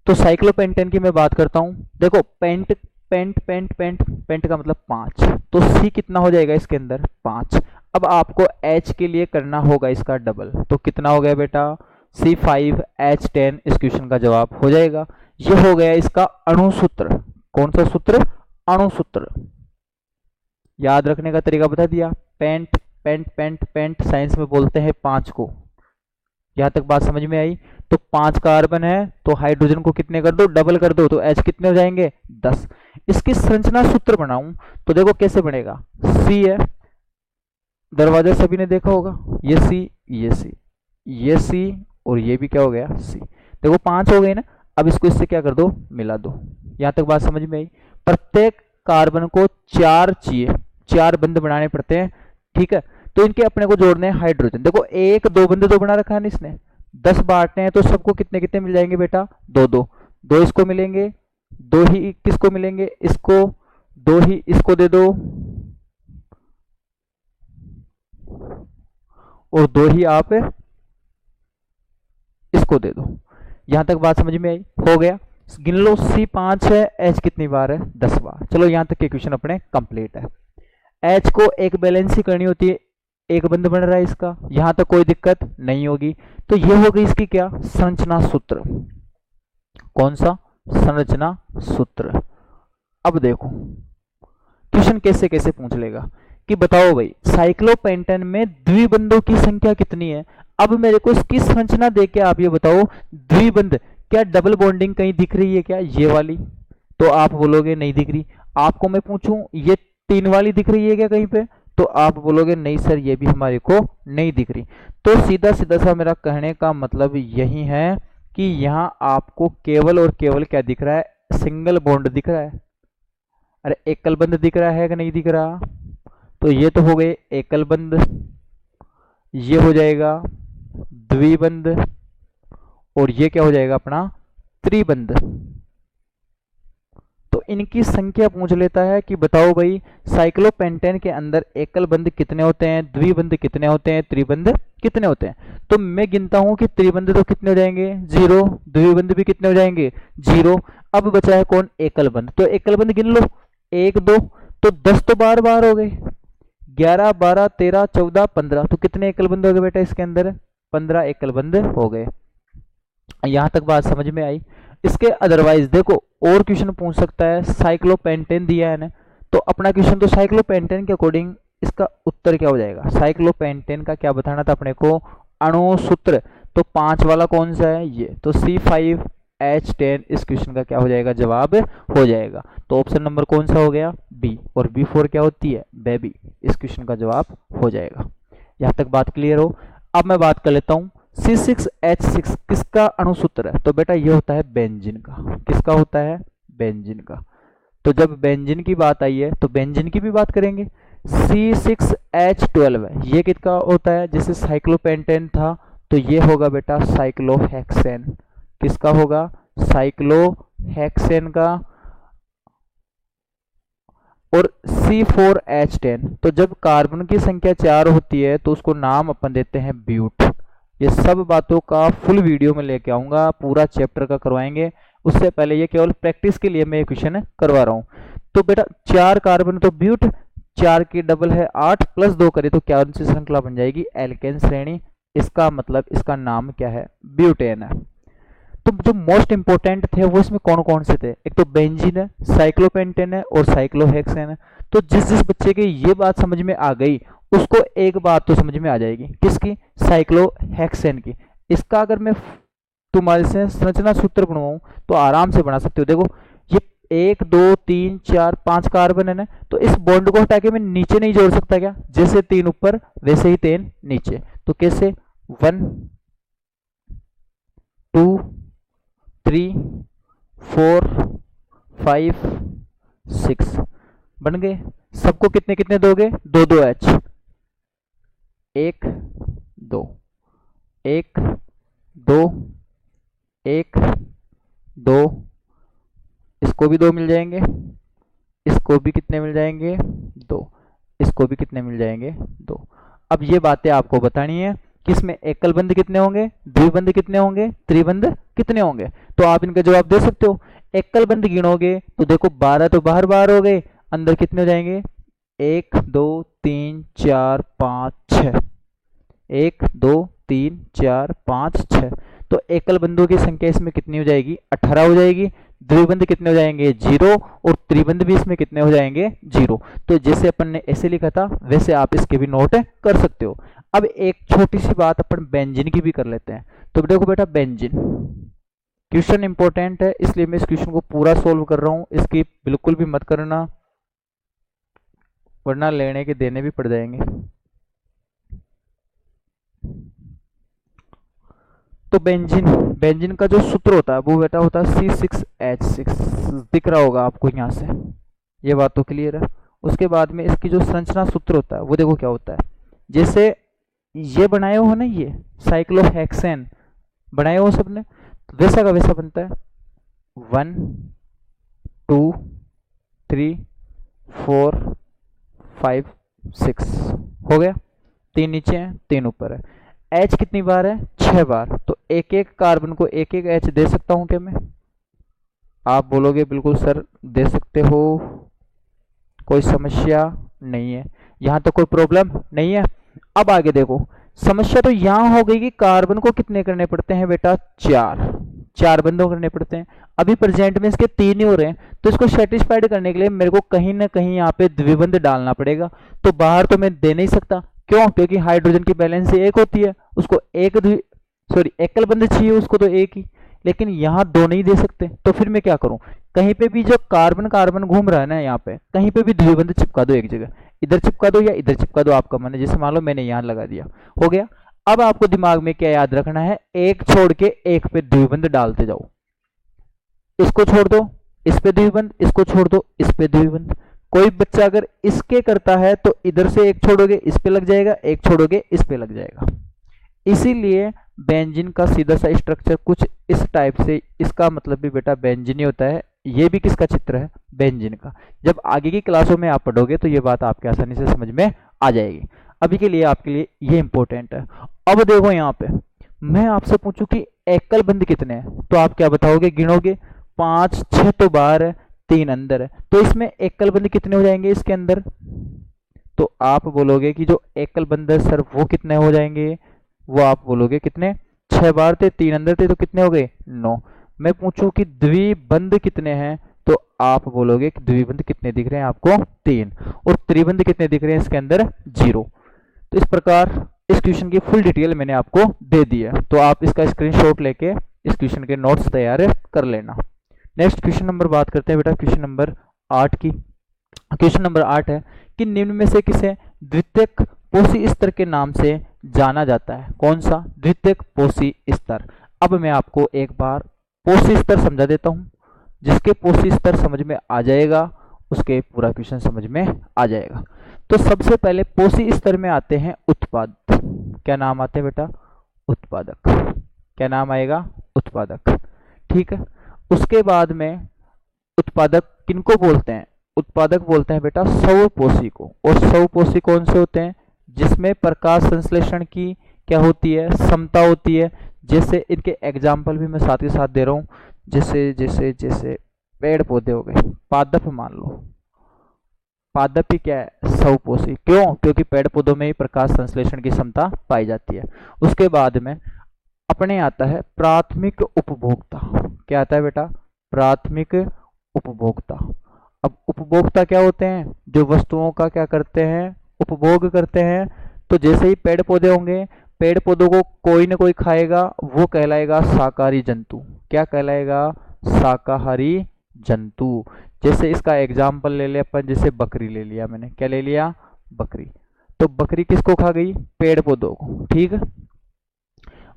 Speaker 1: तो साइक्लोपेंटेन की मैं बात करता हूं। देखो, pent pent pent pent pent का मतलब 5, तो सी कितना हो जाएगा इसके अंदर? 5। अब आपको H के लिए करना होगा इसका डबल, तो कितना हो गया बेटा? C5H10 इस क्वेश्चन का जवाब हो जाएगा। ये हो गया इसका अणु सूत्र। कौन सा सूत्र? अणु सूत्र। याद रखने का तरीका बता दिया। Pent pent pent pent science में बोलते हैं 5 को। यहां तक बात समझ में आई? तो 5 कार्बन है तो हाइड्रोजन को कितने कर दो, डबल कर दो, तो H कितने हो जाएंगे 10। इसकी संरचना सूत्र बनाऊं तो देखो कैसे बनेगा। C है, दरवाजा सभी ने देखा होगा, ये C, ये C, ये C और ये भी क्या हो गया C। देखो 5 हो गए ना। अब इसको इससे क्या कर दो, मिला दो। यहां तक बात समझ में आई? प्रत्येक कार्बन को 4 चाहिए, 4 बंध बनाने पड़ते हैं, ठीक है। तो इनके अपने को जोड़ने हैं हाइड्रोजन। देखो 1 2 बंध तो बना रखा है ना इसने, 10 बांटने हैं तो सबको कितने कितने मिल जाएंगे बेटा, 2 2। 2 इसको मिलेंगे, 2 ही किसको मिलेंगे, इसको, 2 ही इसको दे दो और 2 ही आप इसको दे दो। यहां तक बात समझ में आई? हो गया। गिन लो, C 5 है, H कितनी बार है, 10 बार। चलो यहां तक के क्वेश्चन अपने कंप्लीट है। H को एक बैलेंस ही करनी होती है, एक बंध बन रहा है इसका, यहां तक कोई दिक्कत नहीं होगी। तो ये हो गई इसकी क्या, संरचना सूत्र। कौन सा, संरचना सूत्र। अब देखो क्वेश्चन कैसे कैसे पूछ लेगा कि बताओ भाई साइक्लोपेंटेन में द्विबंधों की संख्या कितनी है। अब मेरे को इसकी संरचना देके आप ये बताओ, द्विबंध क्या डबल बॉन्डिंग कहीं दिख रही है क्या, ये वाली? तो आप बोलोगे नहीं दिख रही। आपको मैं पूछूं ये 3 वाली दिख रही है क्या कहीं पे, तो आप बोलोगे नहीं सर ये भी हमारे को नहीं दिख रही। तो सीधा सीधा सा मेरा कहने का मतलब यही है कि यहां आपको केवल और केवल क्या दिख रहा है, सिंगल बॉन्ड दिख रहा है। अरे एकल बंध दिख रहा है कि नहीं दिख रहा? तो ये तो हो गए एकल बंध, ये हो जाएगा द्विबंध और ये क्या हो जाएगा अपना त्रिबंध। तो इनकी संख्या पूछ लेता है कि बताओ भाई साइक्लोपेंटेन के अंदर एकल बंध कितने होते हैं, द्विबंध कितने होते हैं, त्रिबंध कितने होते हैं। तो मैं गिनता हूं कि त्रिबंध तो कितने हो जाएंगे 0, द्विबंध भी कितने हो जाएंगे 0। अब बचा है कौन, एकल बंध। तो एकल बंध गिन लो 1 2, तो 10 तो बार बार हो गए, 11 12 13 14 15। तो कितने एकल बंध हो गए बेटा इसके अंदर, 15 एकल बंध हो गए। यहां तक बात समझ में आई? इसके अदरवाइज देखो और क्वेश्चन पूछ सकता है, साइक्लोपेंटेन दिया है ना, तो अपना क्वेश्चन तो साइक्लोपेंटेन के अकॉर्डिंग इसका उत्तर क्या हो जाएगा। साइक्लोपेंटेन का क्या बताना था अपने को, अणु सूत्र। तो 5 वाला कौन सा है, ये तो C5H10 इस क्वेश्चन का क्या हो जाएगा, जवाब हो जाएगा। तो ऑप्शन नंबर कौन सा हो गया, बी। और B4 क्या होती है, बेबी। इस क्वेश्चन का जवाब हो जाएगा। यहां तक बात क्लियर हो? अब मैं बात कर लेता हूं C6H6 किसका अणुसूत्र है। तो बेटा ये होता है बेंजीन का। किसका होता है, बेंजीन का। तो जब बेंजीन की बात आई है तो बेंजीन की भी बात करेंगे। C6H12 है, ये किसका होता है, जैसे साइक्लोपेंटेन था तो ये होगा बेटा साइक्लोहेक्सेन। किसका होगा, साइक्लोहेक्सेन का। और C4H10, तो जब कार्बन की संख्या 4 होती है तो उसको नाम अपन देते हैं ब्यूट। ये सब बातों का फुल वीडियो में लेके आऊंगा, पूरा चैप्टर का करवाएंगे। उससे पहले ये केवल प्रैक्टिस के लिए मैं ये क्वेश्चन करवा रहा हूं। तो बेटा 4 कार्बन तो ब्यूट, 4 की डबल है 8 प्लस 2 करें तो क्या सी श्रृंखला बन जाएगी, एल्केन श्रेणी। इसका मतलब इसका नाम क्या है, ब्यूटेन है। तो जो मोस्ट इंपोर्टेंट थे वो इसमें कौन कौन से थे, एक तो बेंजीन है, साइक्लोपेंटेन है और साइक्लोहेक्सेन है। तो जिस जिस बच्चे के ये बात समझ में आ गई उसको एक बात तो समझ में आ जाएगी, किसकी, साइक्लोहेक्सेन की। इसका अगर मैं तुम्हारे से संरचना सूत्र बनवाऊं तो आराम से बना सकते हो। देखो ये 1 2 3 4 5 कार्बन है ना, तो इस बॉन्ड को हटा के मैं नीचे नहीं जोड़ सकता क्या, जैसे 3 ऊपर वैसे ही 3 नीचे। तो कैसे, 1 2 3 4 5 6 बन गए। सबको कितने कितने दोगे, 2 2 H, 1 2 1 2 1 2, इसको भी 2 मिल जाएंगे, इसको भी कितने मिल जाएंगे 2, इसको भी कितने मिल जाएंगे 2। अब ये बातें आपको बतानी है कि इसमें एकल बंध कितने होंगे, द्विबंध कितने होंगे, त्रिबंध कितने होंगे। तो आप इनका जवाब दे सकते हो। एकल बंध गिनोगे तो देखो 12 तो बाहर बाहर हो गए, अंदर कितने हो जाएंगे, 1 2 3 4 5 6, 1 2 3 4 5 6। तो एकल बंधों की संख्या इसमें कितनी हो जाएगी, 18 हो जाएगी। द्विबंध कितने हो जाएंगे 0, और त्रिबंध भी इसमें कितने हो जाएंगे 0। तो जैसे अपन ने ऐसे लिखा था वैसे आप इसके भी नोट कर सकते हो। अब एक छोटी सी बात अपन बेंजीन की भी कर लेते हैं। तो देखो बेटा बेंजीन क्वेश्चन इंपॉर्टेंट है, इसलिए मैं इस क्वेश्चन को पूरा सोल्व कर रहा हूं, इसकी बिल्कुल भी मत करना वरना लेने के देने भी पड़ जाएंगे। तो बेंजीन बेंजीन का जो सूत्र होता है वो बेटा होता है C6H6, दिख रहा होगा आपको यहाँ से, ये बात तो क्लियर है। उसके बाद में इसकी जो संरचना सूत्र होता है वो देखो क्या होता है, जैसे ये बनाए हो ना, ये साइक्लोहेक्सेन बनाए हो सबने, वैसा का वैसा बनता है 1 2 3 4 5 6 हो गया, 3 नीचे है 3 ऊपर है। H कितनी बार है 6 बार, तो एक एक कार्बन को एक एक H दे सकता हूं क्या मैं? आप बोलोगे बिल्कुल सर दे सकते हो, कोई समस्या नहीं है, यहां तो कोई प्रॉब्लम नहीं है। अब आगे देखो, समस्या तो यहां हो गई कि कार्बन को कितने करने पड़ते हैं बेटा 4 बंधों करने पड़ते हैं। अभी प्रेजेंट में इसके 3 ही हो रहे हैं, तो इसको सेटिस्फाइड करने के लिए मेरे को कहीं ना कहीं यहाँ पे द्विबंध डालना पड़ेगा। तो बाहर तो मैं दे नहीं सकता, क्यों? क्योंकि हाइड्रोजन की बैलेंस एक होती है, उसको एकल बंध चाहिए उसको तो एक ही, लेकिन यहाँ दो नहीं दे सकते। तो फिर मैं क्या करूं, कहीं पे भी जो कार्बन कार्बन घूम रहा है ना यहाँ पे, कहीं पे भी द्विबंध चिपका दो एक जगह, इधर चिपका दो या इधर चिपका दो, आपका मन है। जैसे मान लो मैंने यहाँ लगा दिया, हो गया। अब आपको दिमाग में क्या याद रखना है, एक छोड़ के एक पे द्विबंध डालते जाओ, इसको छोड़ दो इस पे द्विबंध, इसको छोड़ दो इस पे द्विबंध। कोई बच्चा अगर इसके करता है तो इधर से एक छोड़ोगे इस पे लग जाएगा, एक छोड़ोगे इस पे लग जाएगा। इसीलिए बेंजीन का सीधा सा स्ट्रक्चर कुछ इस टाइप से, इसका मतलब भी बेटा बेंजीन ही होता है। ये भी किसका चित्र है, बेंजीन का। जब आगे की क्लासों में आप पढ़ोगे तो ये बात आपके आसानी से समझ में आ जाएगी। अभी के लिए आपके लिए ये इंपॉर्टेंट है। अब देखो यहाँ पे मैं आपसे पूछूं कि एकल बंध कितने हैं, तो आप क्या बताओगे, गिनोगे? 5 6 तो बाहर है, 3 अंदर है, तो इसमें एकल बंध कितने हो जाएंगे इसके अंदर? तो आप बोलोगे कि जो एकल बंध है सर वो कितने हो जाएंगे, वो आप बोलोगे कितने, 6 बाहर थे 3 अंदर थे, तो कितने हो गए 9। मैं पूछूं कि द्विबंध कितने हैं, तो आप बोलोगे कि द्विबंध कितने दिख रहे हैं आपको 3, और त्रिबंध कितने दिख रहे हैं इसके अंदर 0। तो इस प्रकार इस क्वेश्चन की फुल डिटेल मैंने आपको दे दी है, तो आप इसका स्क्रीनशॉट लेके इस क्वेश्चन के नोट्स तैयार कर लेना। नेक्स्ट क्वेश्चन नंबर बात करते हैं बेटा, क्वेश्चन नंबर 8 की। क्वेश्चन नंबर 8 है कि निम्न में से किसे द्वितीयक पोषी स्तर के नाम से जाना जाता है? कौन सा? द्वितीयक पोषी स्तर। अब मैं आपको एक बार पोषी स्तर समझा देता हूं, जिसके पोषी स्तर समझ में आ जाएगा उसके पूरा क्वेश्चन समझ में आ जाएगा। तो सबसे पहले पोषी स्तर में आते हैं उत्पाद। क्या नाम आते हैं बेटा? उत्पादक। क्या नाम आएगा? उत्पादक। ठीक है। उसके बाद में उत्पादक किनको बोलते हैं? उत्पादक बोलते हैं बेटा स्वपोषी को। और स्वपोषी कौन से होते हैं? जिसमें प्रकाश संश्लेषण की क्या होती है, क्षमता होती है। जैसे इनके एग्जाम्पल भी मैं साथ ही साथ दे रहा हूं, जैसे जैसे जैसे पेड़ पौधे हो गए, पादप मान लो, पादप ही क्या है? स्वपोषी। क्यों? क्योंकि पेड़ पौधों में ही प्रकाश संश्लेषण की क्षमता पाई जाती है। उसके बाद में अपने आता है प्राथमिक उपभोक्ता। क्या आता है बेटा? प्राथमिक उपभोक्ता। अब उपभोक्ता क्या होते हैं? जो वस्तुओं का क्या करते हैं? उपभोग करते हैं। तो जैसे ही पेड़ पौधे होंगे, पेड़ पौधों को कोई ना कोई खाएगा, वो कहलाएगा शाकाहारी जंतु। क्या कहलाएगा? शाकाहारी जंतु। जैसे इसका एग्जाम्पल ले लिया अपन, जैसे बकरी ले लिया मैंने, क्या ले लिया? बकरी। तो बकरी किसको खा गई? पेड़ पौधों को। ठीक है।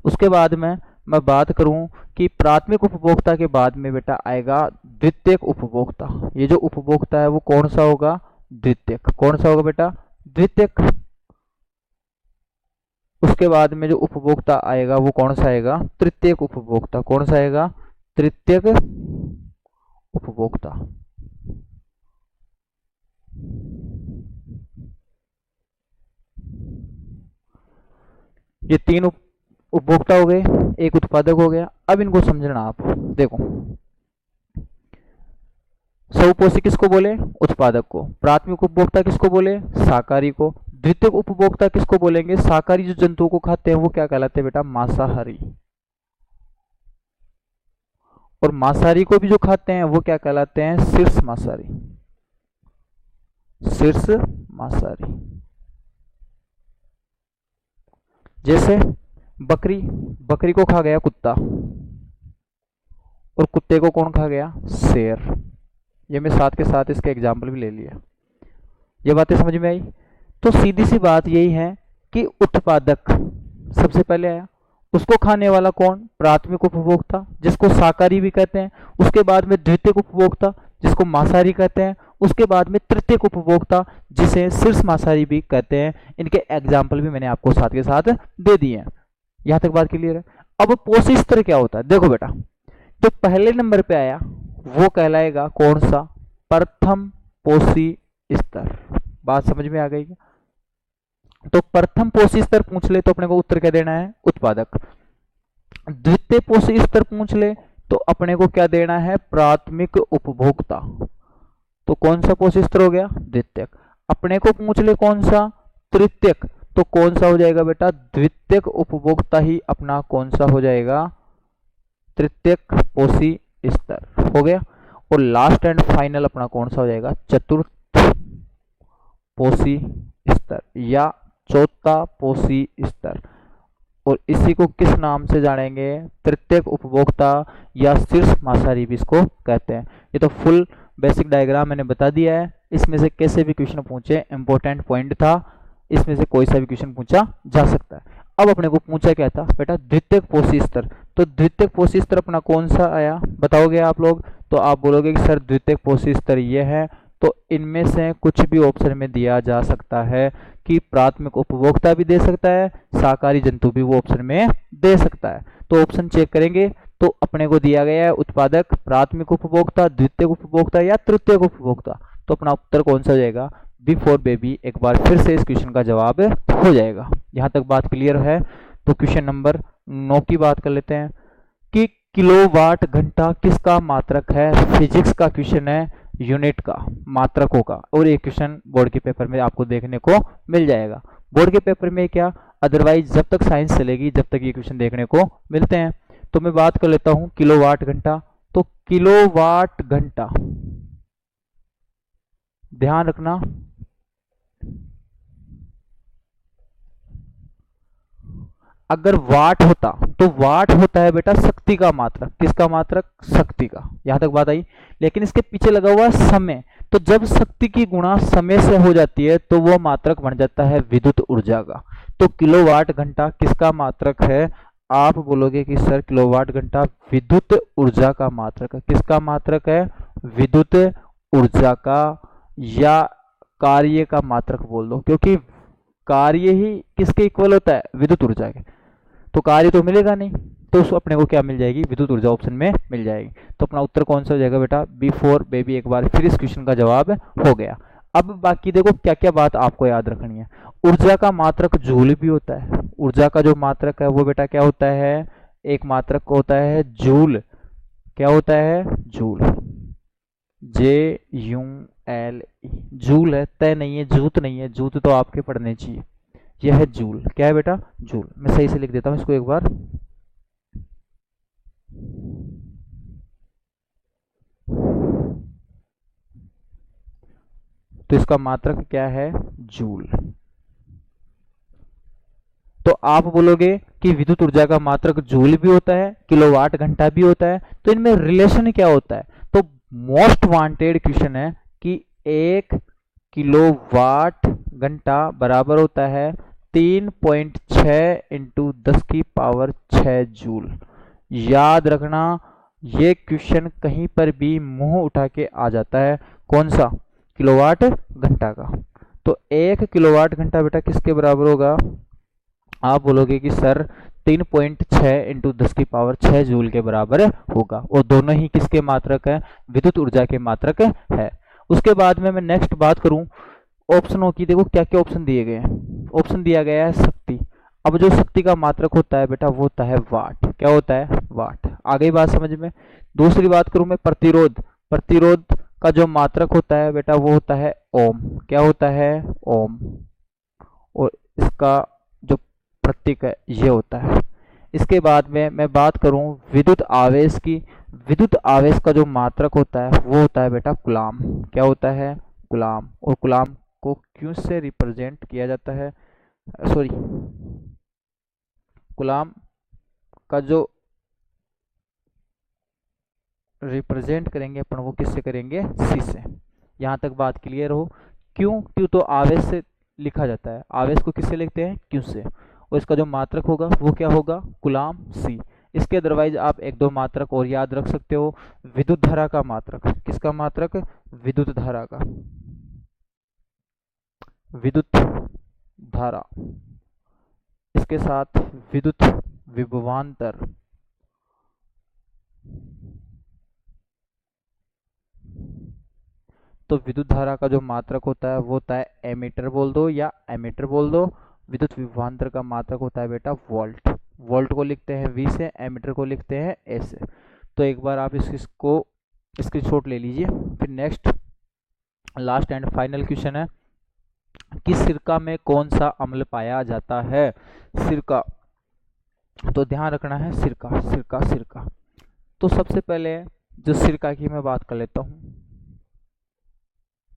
Speaker 1: उसके बाद में मैं बात करूं कि प्राथमिक उपभोक्ता के बाद में बेटा आएगा द्वितीयक उपभोक्ता। ये जो उपभोक्ता है वो कौन सा होगा? द्वितीयक। कौन सा होगा बेटा? द्वितीयक। उसके बाद में जो उपभोक्ता आएगा वो कौन सा आएगा? तृतीयक उपभोक्ता। कौन सा आएगा? तृतीयक उपभोक्ता। ये 3 उपभोक्ता हो गए, एक उत्पादक हो गया। अब इनको समझना आप। देखो, स्वपोषी किसको बोले? उत्पादक को। प्राथमिक उपभोक्ता किसको बोले? शाकाहारी को। द्वितीयक उपभोक्ता किसको बोलेंगे? शाकाहारी जो जंतुओं को खाते हैं वो क्या कहलाते हैं बेटा? मांसाहारी। और मांसाहारी को भी जो खाते हैं वो क्या कहलाते हैं? शीर्ष मांसाहारी, शीर्ष मांसाहारी। जैसे बकरी, बकरी को खा गया कुत्ता, और कुत्ते को कौन खा गया? शेर। ये मैं साथ के साथ इसके एग्जाम्पल भी ले लिया। ये बातें समझ में आई? तो सीधी सी बात यही है कि उत्पादक सबसे पहले आया, उसको खाने वाला कौन? प्राथमिक उपभोक्ता, जिसको शाकाहारी भी कहते हैं। उसके बाद में द्वितीयक उपभोक्ता, जिसको मांसाहारी कहते हैं। उसके बाद में तृतीयक उपभोक्ता, जिसे शीर्ष मांसाहारी भी कहते हैं। इनके एग्जाम्पल भी मैंने आपको साथ के साथ दे दिए हैं। यहां तक बात क्लियर है? अब पोषी स्तर क्या होता है? देखो बेटा, जो पहले नंबर पे आया वो कहलाएगा कौन सा? प्रथम पोषी स्तर। बात समझ में आ गई क्या? तो प्रथम पोषी स्तर पूछ ले तो अपने को उत्तर क्या देना है? उत्पादक। द्वितीय पोषी स्तर पूछ ले तो अपने को क्या देना है? प्राथमिक उपभोक्ता। तो कौन सा पोषी स्तर हो गया? द्वितीयक। अपने को पूछ ले कौन सा? तृतीयक। तो कौन सा हो जाएगा बेटा? द्वितीयक उपभोक्ता ही अपना कौन सा हो जाएगा? तृतीयक पोषी स्तर हो गया। और लास्ट एंड फाइनल अपना कौन सा हो जाएगा? चतुर्थ पोषी स्तर या चौथा पोषी स्तर। और इसी को किस नाम से जानेंगे? तृतीयक उपभोक्ता या शीर्ष मांसाहारी भी इसको कहते हैं। ये तो फुल बेसिक डायग्राम मैंने बता दिया है। इसमें से कैसे भी क्वेश्चन पूछे, इंपॉर्टेंट पॉइंट था, इसमें से कोई सा भी क्वेश्चन पूछा जा सकता है। अब अपने को पूछा क्या था बेटा? द्वितीयक पोषी स्तर। तो द्वितीयक पोषी स्तर अपना कौन सा आया बताओगे आप लोग? तो आप बोलोगे कि सर द्वितीयक पोषी स्तर ये है। तो इनमें से कुछ भी ऑप्शन में दिया जा सकता है कि प्राथमिक उपभोक्ता भी दे सकता है, शाकाहारी जंतु भी वो ऑप्शन में दे सकता है। तो ऑप्शन चेक करेंगे तो अपने को दिया गया है उत्पादक, प्राथमिक उपभोक्ता, द्वितीयक उपभोक्ता या तृतीयक उपभोक्ता। तो अपना उत्तर कौन सा हो जाएगा? Before baby. एक बार फिर से इस क्वेश्चन का जवाब हो जाएगा। यहां तक बात क्लियर है? तो क्वेश्चन नंबर 9 की बात कर लेते हैं कि किलोवाट घंटा किसका मात्रक है? फिजिक्स का क्वेश्चन है, यूनिट का, मात्रकों का। और एक क्वेश्चन बोर्ड के पेपर में आपको देखने को मिल जाएगा। बोर्ड के पेपर में क्या, अदरवाइज जब तक साइंस चलेगी जब तक ये क्वेश्चन देखने को मिलते हैं। तो मैं बात कर लेता हूं किलोवाट घंटा। तो किलोवाट घंटा, ध्यान रखना, अगर वाट होता तो वाट होता है बेटा शक्ति का मात्रक। किसका मात्रक? शक्ति का। यहां तक बात आई। लेकिन इसके पीछे लगा हुआ है समय। तो जब शक्ति की गुणा समय से हो जाती है तो वो मात्रक बन जाता है विद्युत ऊर्जा का। तो किलोवाट घंटा किसका मात्रक है? आप बोलोगे कि सर किलोवाट घंटा विद्युत ऊर्जा का मात्रक है। किसका मात्रक है? विद्युत ऊर्जा का, या कार्य का मात्रक बोल दो, क्योंकि कार्य ही किसके इक्वल होता है? विद्युत ऊर्जा के। तो कार्य तो मिलेगा नहीं, तो उसको अपने को क्या मिल जाएगी? विद्युत ऊर्जा ऑप्शन में मिल जाएगी। तो अपना उत्तर कौन सा हो जाएगा बेटा? Before baby. एक बार फिर इस क्वेश्चन का जवाब हो गया। अब बाकी देखो क्या क्या बात आपको याद रखनी है। ऊर्जा का मात्रक जूल भी होता है। ऊर्जा का जो मात्रक है वो बेटा क्या होता है? एक मात्रक होता है जूल। क्या होता है? Joule, JULE। जूल है, तय नहीं है, जूत नहीं है। जूत तो आपके पढ़ने चाहिए। यह है जूल। क्या है बेटा? जूल। मैं सही से लिख देता हूं इसको एक बार। तो इसका मात्रक क्या है? जूल। तो आप बोलोगे कि विद्युत ऊर्जा का मात्रक जूल भी होता है, किलोवाट घंटा भी होता है। तो इनमें रिलेशन क्या होता है? तो मोस्ट वांटेड क्वेश्चन है कि 1 किलोवाट घंटा बराबर होता है 3.6 इंटू 10 की पावर 6 जूल। याद रखना, ये क्वेश्चन कहीं पर भी मुंह उठा के आ जाता है। कौन सा? किलोवाट घंटा का। तो 1 किलोवाट घंटा बेटा किसके बराबर होगा? आप बोलोगे कि सर 3.6 इंटू 10 की पावर 6 जूल के बराबर होगा। और दोनों ही किसके मात्रक है? विद्युत ऊर्जा के मात्रक है। उसके बाद में मैं नेक्स्ट बात करूं ऑप्शनों की। देखो क्या क्या ऑप्शन दिए गए हैं। ऑप्शन दिया गया है शक्ति। अब जो शक्ति का मात्रक होता है बेटा वो होता है वाट। क्या होता है? वाट। आ गई बात समझ में? दूसरी बात करूं मैं प्रतिरोध। प्रतिरोध का जो मात्रक होता है बेटा वो होता है ओम। क्या होता है? ओम। और इसका जो प्रतीक है ये होता है। इसके बाद में मैं बात करूं विद्युत आवेश की। विद्युत आवेश का जो मात्रक होता है वो होता है बेटा कूलाम। क्या होता है? कूलाम। और कूलाम को क्यों से रिप्रेजेंट किया जाता है? सॉरी, कूलाम का जो रिप्रेजेंट करेंगे अपन वो किससे करेंगे? सी से। यहाँ तक बात क्लियर हो? क्यों? क्यों तो आवेश से लिखा जाता है, आवेश को किससे लिखते हैं? क्यों से। और इसका जो मात्रक होगा वो क्या होगा? कूलाम सी। इसके अदरवाइज आप एक दो मात्रक और याद रख सकते हो। विद्युत धारा का मात्रक। किसका मात्रक? विद्युत धारा का। विद्युत धारा, इसके साथ विद्युत विभवांतर। तो विद्युत धारा का जो मात्रक होता है वो होता है एमीटर बोल दो या एमीटर बोल दो। विद्युत विभवांतर का मात्रक होता है बेटा वोल्ट। वोल्ट को लिखते हैं वी से, एमीटर को लिखते हैं ए से। तो एक बार आप इसको स्क्रीनशॉट ले लीजिए। फिर next last and final question है कि सिरका में कौन सा अम्ल पाया जाता है? सिरका, तो ध्यान रखना है सिरका सिरका सिरका। तो सबसे पहले जो सिरका की मैं बात कर लेता हूँ।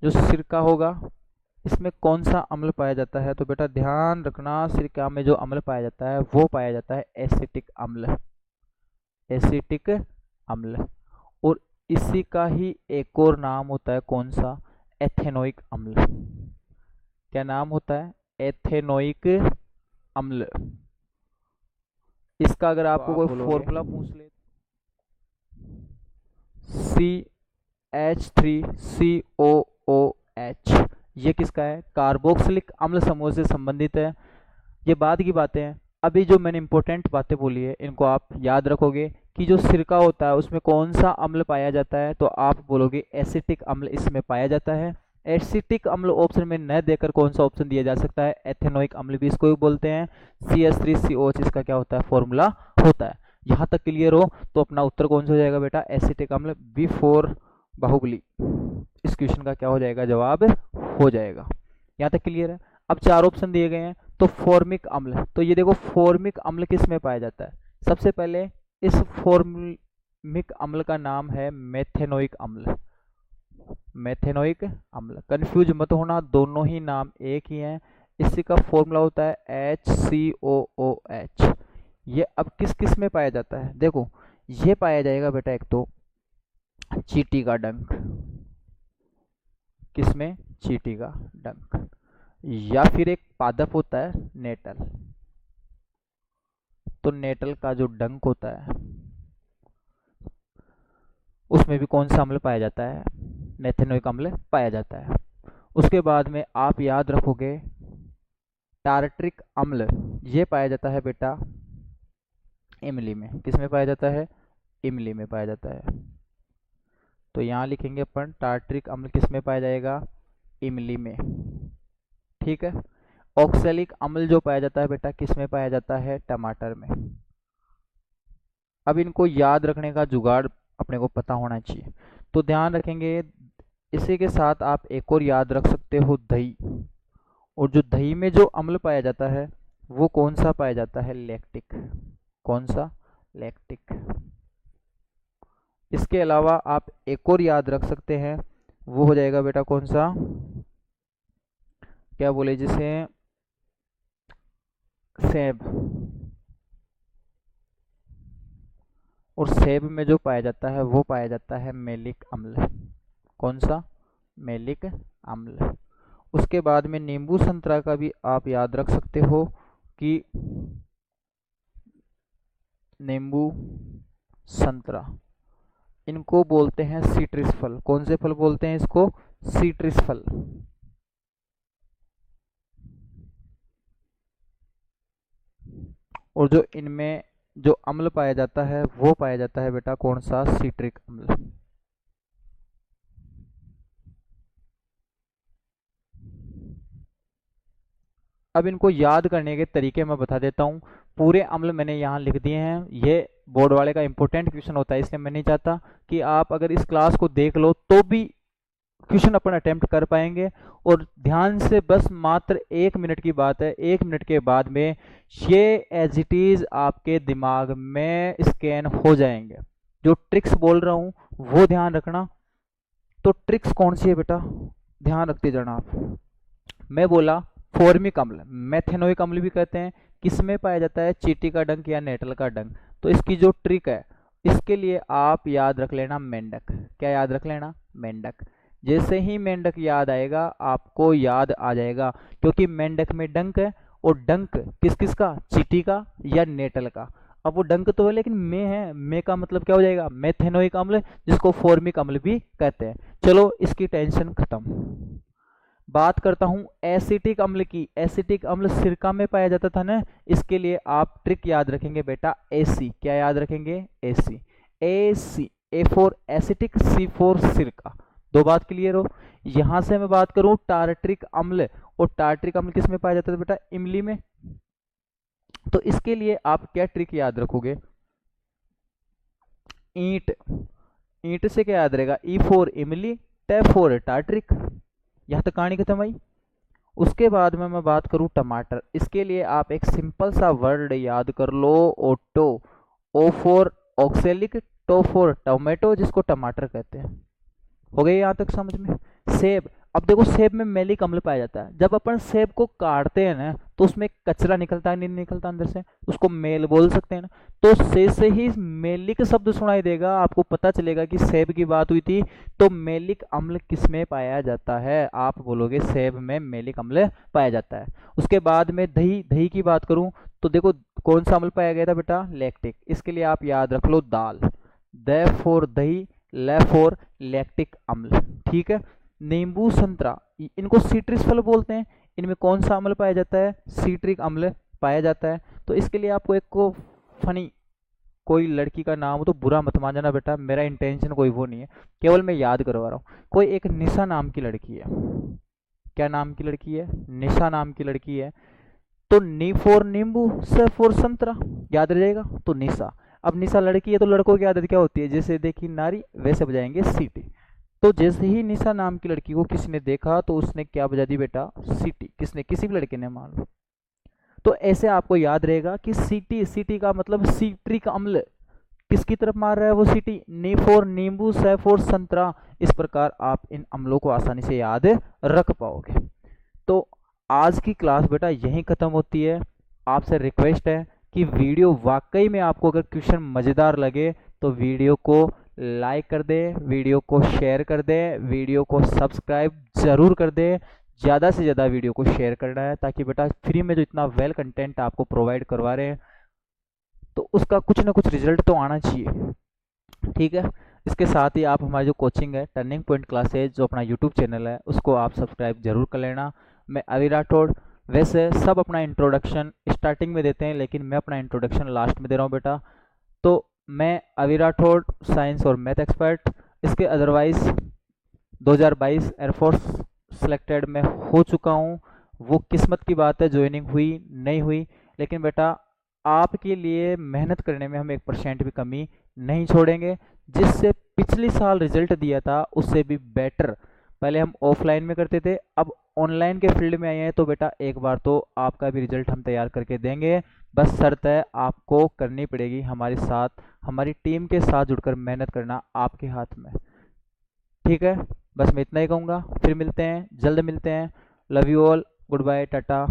Speaker 1: जो सिरका होगा इसमें कौन सा अम्ल पाया जाता है? तो बेटा ध्यान रखना, सिरका में जो अम्ल पाया जाता है वो पाया जाता है एसिटिक अम्ल। एसिटिक अम्ल। और इसी का ही एक और नाम होता है कौन सा? एथेनोइक अम्ल। क्या नाम होता है? एथेनोइक अम्ल। इसका अगर आपको कोई फॉर्मूला पूछ ले, CH3COOH, ये किसका है? कार्बोक्सिलिक अम्ल समूह से संबंधित है। ये बाद की बातें हैं। अभी जो मैंने इंपॉर्टेंट बातें बोली है इनको आप याद रखोगे कि जो सिरका होता है उसमें कौन सा अम्ल पाया जाता है, तो आप बोलोगे एसिटिक अम्ल इसमें पाया जाता है। एसिटिक अम्ल ऑप्शन में न देकर कौन सा ऑप्शन दिया जा सकता है? एथेनोइक अम्ल भी इसको भी बोलते हैं। CH3COH इसका क्या होता है? फॉर्मूला होता है। यहाँ तक क्लियर हो तो अपना उत्तर कौन सा हो जाएगा बेटा? एसिटिक अम्ल। B4 बाहुबली इस क्वेश्चन का क्या हो जाएगा? जवाब हो जाएगा। यहाँ तक क्लियर है? अब चार ऑप्शन दिए गए हैं। तो फॉर्मिक अम्ल, तो ये देखो फॉर्मिक अम्ल किस में पाया जाता है? सबसे पहले इस फॉर्मिक अम्ल का नाम है मेथेनोइक अम्ल। मेथेनोइक अम्ल, कंफ्यूज मत होना, दोनों ही नाम एक ही हैं। इसी का फॉर्मूला होता है HCOOH। ये अब किस किस में पाया जाता है? देखो ये पाया जाएगा बेटा एक तो चींटी का डंक। किसमें? चींटी का डंक। या फिर एक पादप होता है नेटल। तो नेटल का जो डंक होता है उसमें भी कौन सा अम्ल पाया जाता है? मेथेनोइक अम्ल पाया जाता है। उसके बाद में आप याद रखोगे टार्ट्रिक अम्ल, ये पाया जाता है बेटा इमली में। किस में पाया जाता है? इमली में पाया जाता है। तो यहाँ लिखेंगे अपन टार्ट्रिक अम्ल किस में पाया जाएगा? इमली में। ठीक है। ऑक्सैलिक अम्ल जो पाया जाता है बेटा किस में पाया जाता है? टमाटर में। अब इनको याद रखने का जुगाड़ अपने को पता होना चाहिए। तो ध्यान रखेंगे, इसी के साथ आप एक और याद रख सकते हो दही। और जो दही में जो अम्ल पाया जाता है वो कौन सा पाया जाता है? लैक्टिक। कौन सा? लैक्टिक। इसके अलावा आप एक और याद रख सकते हैं, वो हो जाएगा बेटा कौन सा? क्या बोले जिसे? सेब। और सेब में जो पाया जाता है वो पाया जाता है मेलिक अम्ल। कौन सा? मेलिक अम्ल। उसके बाद में नींबू संतरा का भी आप याद रख सकते हो कि नींबू संतरा, इनको बोलते हैं सीट्रिस फल। कौन से फल बोलते हैं इसको? सीट्रिस फल। और जो इनमें जो अम्ल पाया जाता है वो पाया जाता है बेटा कौन सा? सीट्रिक अम्ल। अब इनको याद करने के तरीके मैं बता देता हूँ। पूरे अम्ल मैंने यहाँ लिख दिए हैं। ये बोर्ड वाले का इंपॉर्टेंट क्वेश्चन होता है, इसलिए मैं नहीं चाहता कि आप अगर इस क्लास को देख लो तो भी क्वेश्चन अपन अटेम्प्ट कर पाएंगे। और ध्यान से बस मात्र 1 मिनट की बात है, 1 मिनट के बाद में ये एज इट इज आपके दिमाग में स्कैन हो जाएंगे। जो ट्रिक्स बोल रहा हूँ वो ध्यान रखना। तो ट्रिक्स कौन सी है बेटा, ध्यान रखते जाना आप। मैं बोला फॉर्मिक अम्ल, मेथेनोइक अम्ल भी कहते हैं, किसमें पाया जाता है, चींटी का डंक या नेटल का डंक। तो इसकी जो ट्रिक है, इसके लिए आप याद रख लेना मेंढक। क्या याद रख लेना, मेंढक। जैसे ही मेंढक याद आएगा आपको याद आ जाएगा, क्योंकि मेंढक में डंक है, और डंक किस किस का, चींटी का या नेटल का। अब वो डंक तो है लेकिन में है, में का मतलब क्या हो जाएगा, मेथेनोइक अम्ल, जिसको फॉर्मिक अम्ल भी कहते हैं। चलो इसकी टेंशन खत्म। बात करता हूं एसिटिक अम्ल की। एसिटिक अम्ल सिरका में पाया जाता था ना, इसके लिए आप ट्रिक याद रखेंगे बेटा, एसी। क्या याद रखेंगे, AC. AC, A for acetic, C for सिरका। दो बात क्लियर हो। यहां से मैं बात करूं टार्ट्रिक अम्ल, और टार्ट्रिक अम्ल किस में पाया जाता था बेटा, इमली में। तो इसके लिए आप क्या ट्रिक याद रखोगे, ईंट। ईंट से क्या याद रहेगा, ई फॉर इमली, टे फॉर टार्ट्रिक। यहां तक कहानी खत्म आई। उसके बाद में मैं बात करूं टमाटर। इसके लिए आप एक सिंपल सा वर्ड याद कर लो, ओटो। O for oxalic, to for tomato, जिसको टमाटर कहते हैं। हो गई यहां तक समझ में। सेब, अब देखो सेब में मेलिक अम्ल पाया जाता है। जब अपन सेब को काटते हैं ना, तो उसमें कचरा निकलता है, नहीं निकलता अंदर से, उसको मेल बोल सकते हैं ना। तो से ही मेलिक शब्द सुनाई देगा, आपको पता चलेगा कि सेब की बात हुई थी। तो मेलिक अम्ल किस में पाया जाता है, आप बोलोगे सेब में मेलिक अम्ल पाया जाता है। उसके बाद में दही। दही की बात करूं तो देखो कौन सा अम्ल पाया गया था बेटा, लैक्टिक। इसके लिए आप याद रख लो दाल, द फॉर दही, ले फॉर लैक्टिक अम्ल। ठीक है। नींबू, संतरा, इनको सिट्रिस फल बोलते हैं। इनमें कौन सा अम्ल पाया जाता है, सिट्रिक अम्ल पाया जाता है। तो इसके लिए आपको एक को फनी कोई लड़की का नाम हो तो बुरा मत मान जाना बेटा, मेरा इंटेंशन कोई वो नहीं है, केवल मैं याद करवा रहा हूँ। कोई एक निशा नाम की लड़की है। क्या नाम की लड़की है, निशा नाम की लड़की है। तो नी फॉर नींबू, स फॉर संतरा, याद रह जाएगा। तो निशा। अब निशा लड़की है तो लड़कों की आदत क्या होती है, जैसे देखी नारी वैसे बजाएंगे सीटी। तो जैसे ही निशा नाम की लड़की को किसी ने देखा तो उसने क्या बजा दी बेटा, सीटी। किसने, किसी भी लड़के ने मान लो। तो ऐसे आपको याद रहेगा कि सीटी, सीटी का मतलब सीट्रिक अम्ल, किसकी तरफ मार रहा है वो सीटी, नी फॉर नींबू, स फॉर संतरा। इस प्रकार आप इन अम्लों को आसानी से याद रख पाओगे। तो आज की क्लास बेटा यहीं खत्म होती है। आपसे रिक्वेस्ट है कि वीडियो वाकई में आपको अगर क्वेश्चन मज़ेदार लगे तो वीडियो को लाइक कर दें, वीडियो को शेयर कर दें, वीडियो को सब्सक्राइब जरूर कर दें। ज़्यादा से ज़्यादा वीडियो को शेयर करना है, ताकि बेटा फ्री में जो इतना वेल कंटेंट आपको प्रोवाइड करवा रहे हैं तो उसका कुछ ना कुछ रिजल्ट तो आना चाहिए। ठीक है। इसके साथ ही आप हमारी जो कोचिंग है टर्निंग पॉइंट क्लासेज, जो अपना यूट्यूब चैनल है, उसको आप सब्सक्राइब जरूर कर लेना। मैं अवी राठौड़। वैसे सब अपना इंट्रोडक्शन स्टार्टिंग में देते हैं, लेकिन मैं अपना इंट्रोडक्शन लास्ट में दे रहा हूँ बेटा। तो मैं अवी राठौड़, साइंस और मैथ एक्सपर्ट। इसके अदरवाइज 2022 एयरफोर्स सेलेक्टेड में हो चुका हूँ। वो किस्मत की बात है, ज्वाइनिंग हुई नहीं हुई, लेकिन बेटा आपके लिए मेहनत करने में हम 1% भी कमी नहीं छोड़ेंगे। जिससे पिछले साल रिजल्ट दिया था उससे भी बेटर। पहले हम ऑफलाइन में करते थे, अब ऑनलाइन के फील्ड में आए हैं, तो बेटा एक बार तो आपका भी रिजल्ट हम तैयार करके देंगे। बस शर्त है आपको करनी पड़ेगी हमारे साथ, हमारी टीम के साथ जुड़कर मेहनत करना आपके हाथ में। ठीक है। बस मैं इतना ही कहूँगा, फिर मिलते हैं, जल्द मिलते हैं। Love you all, goodbye, Tata.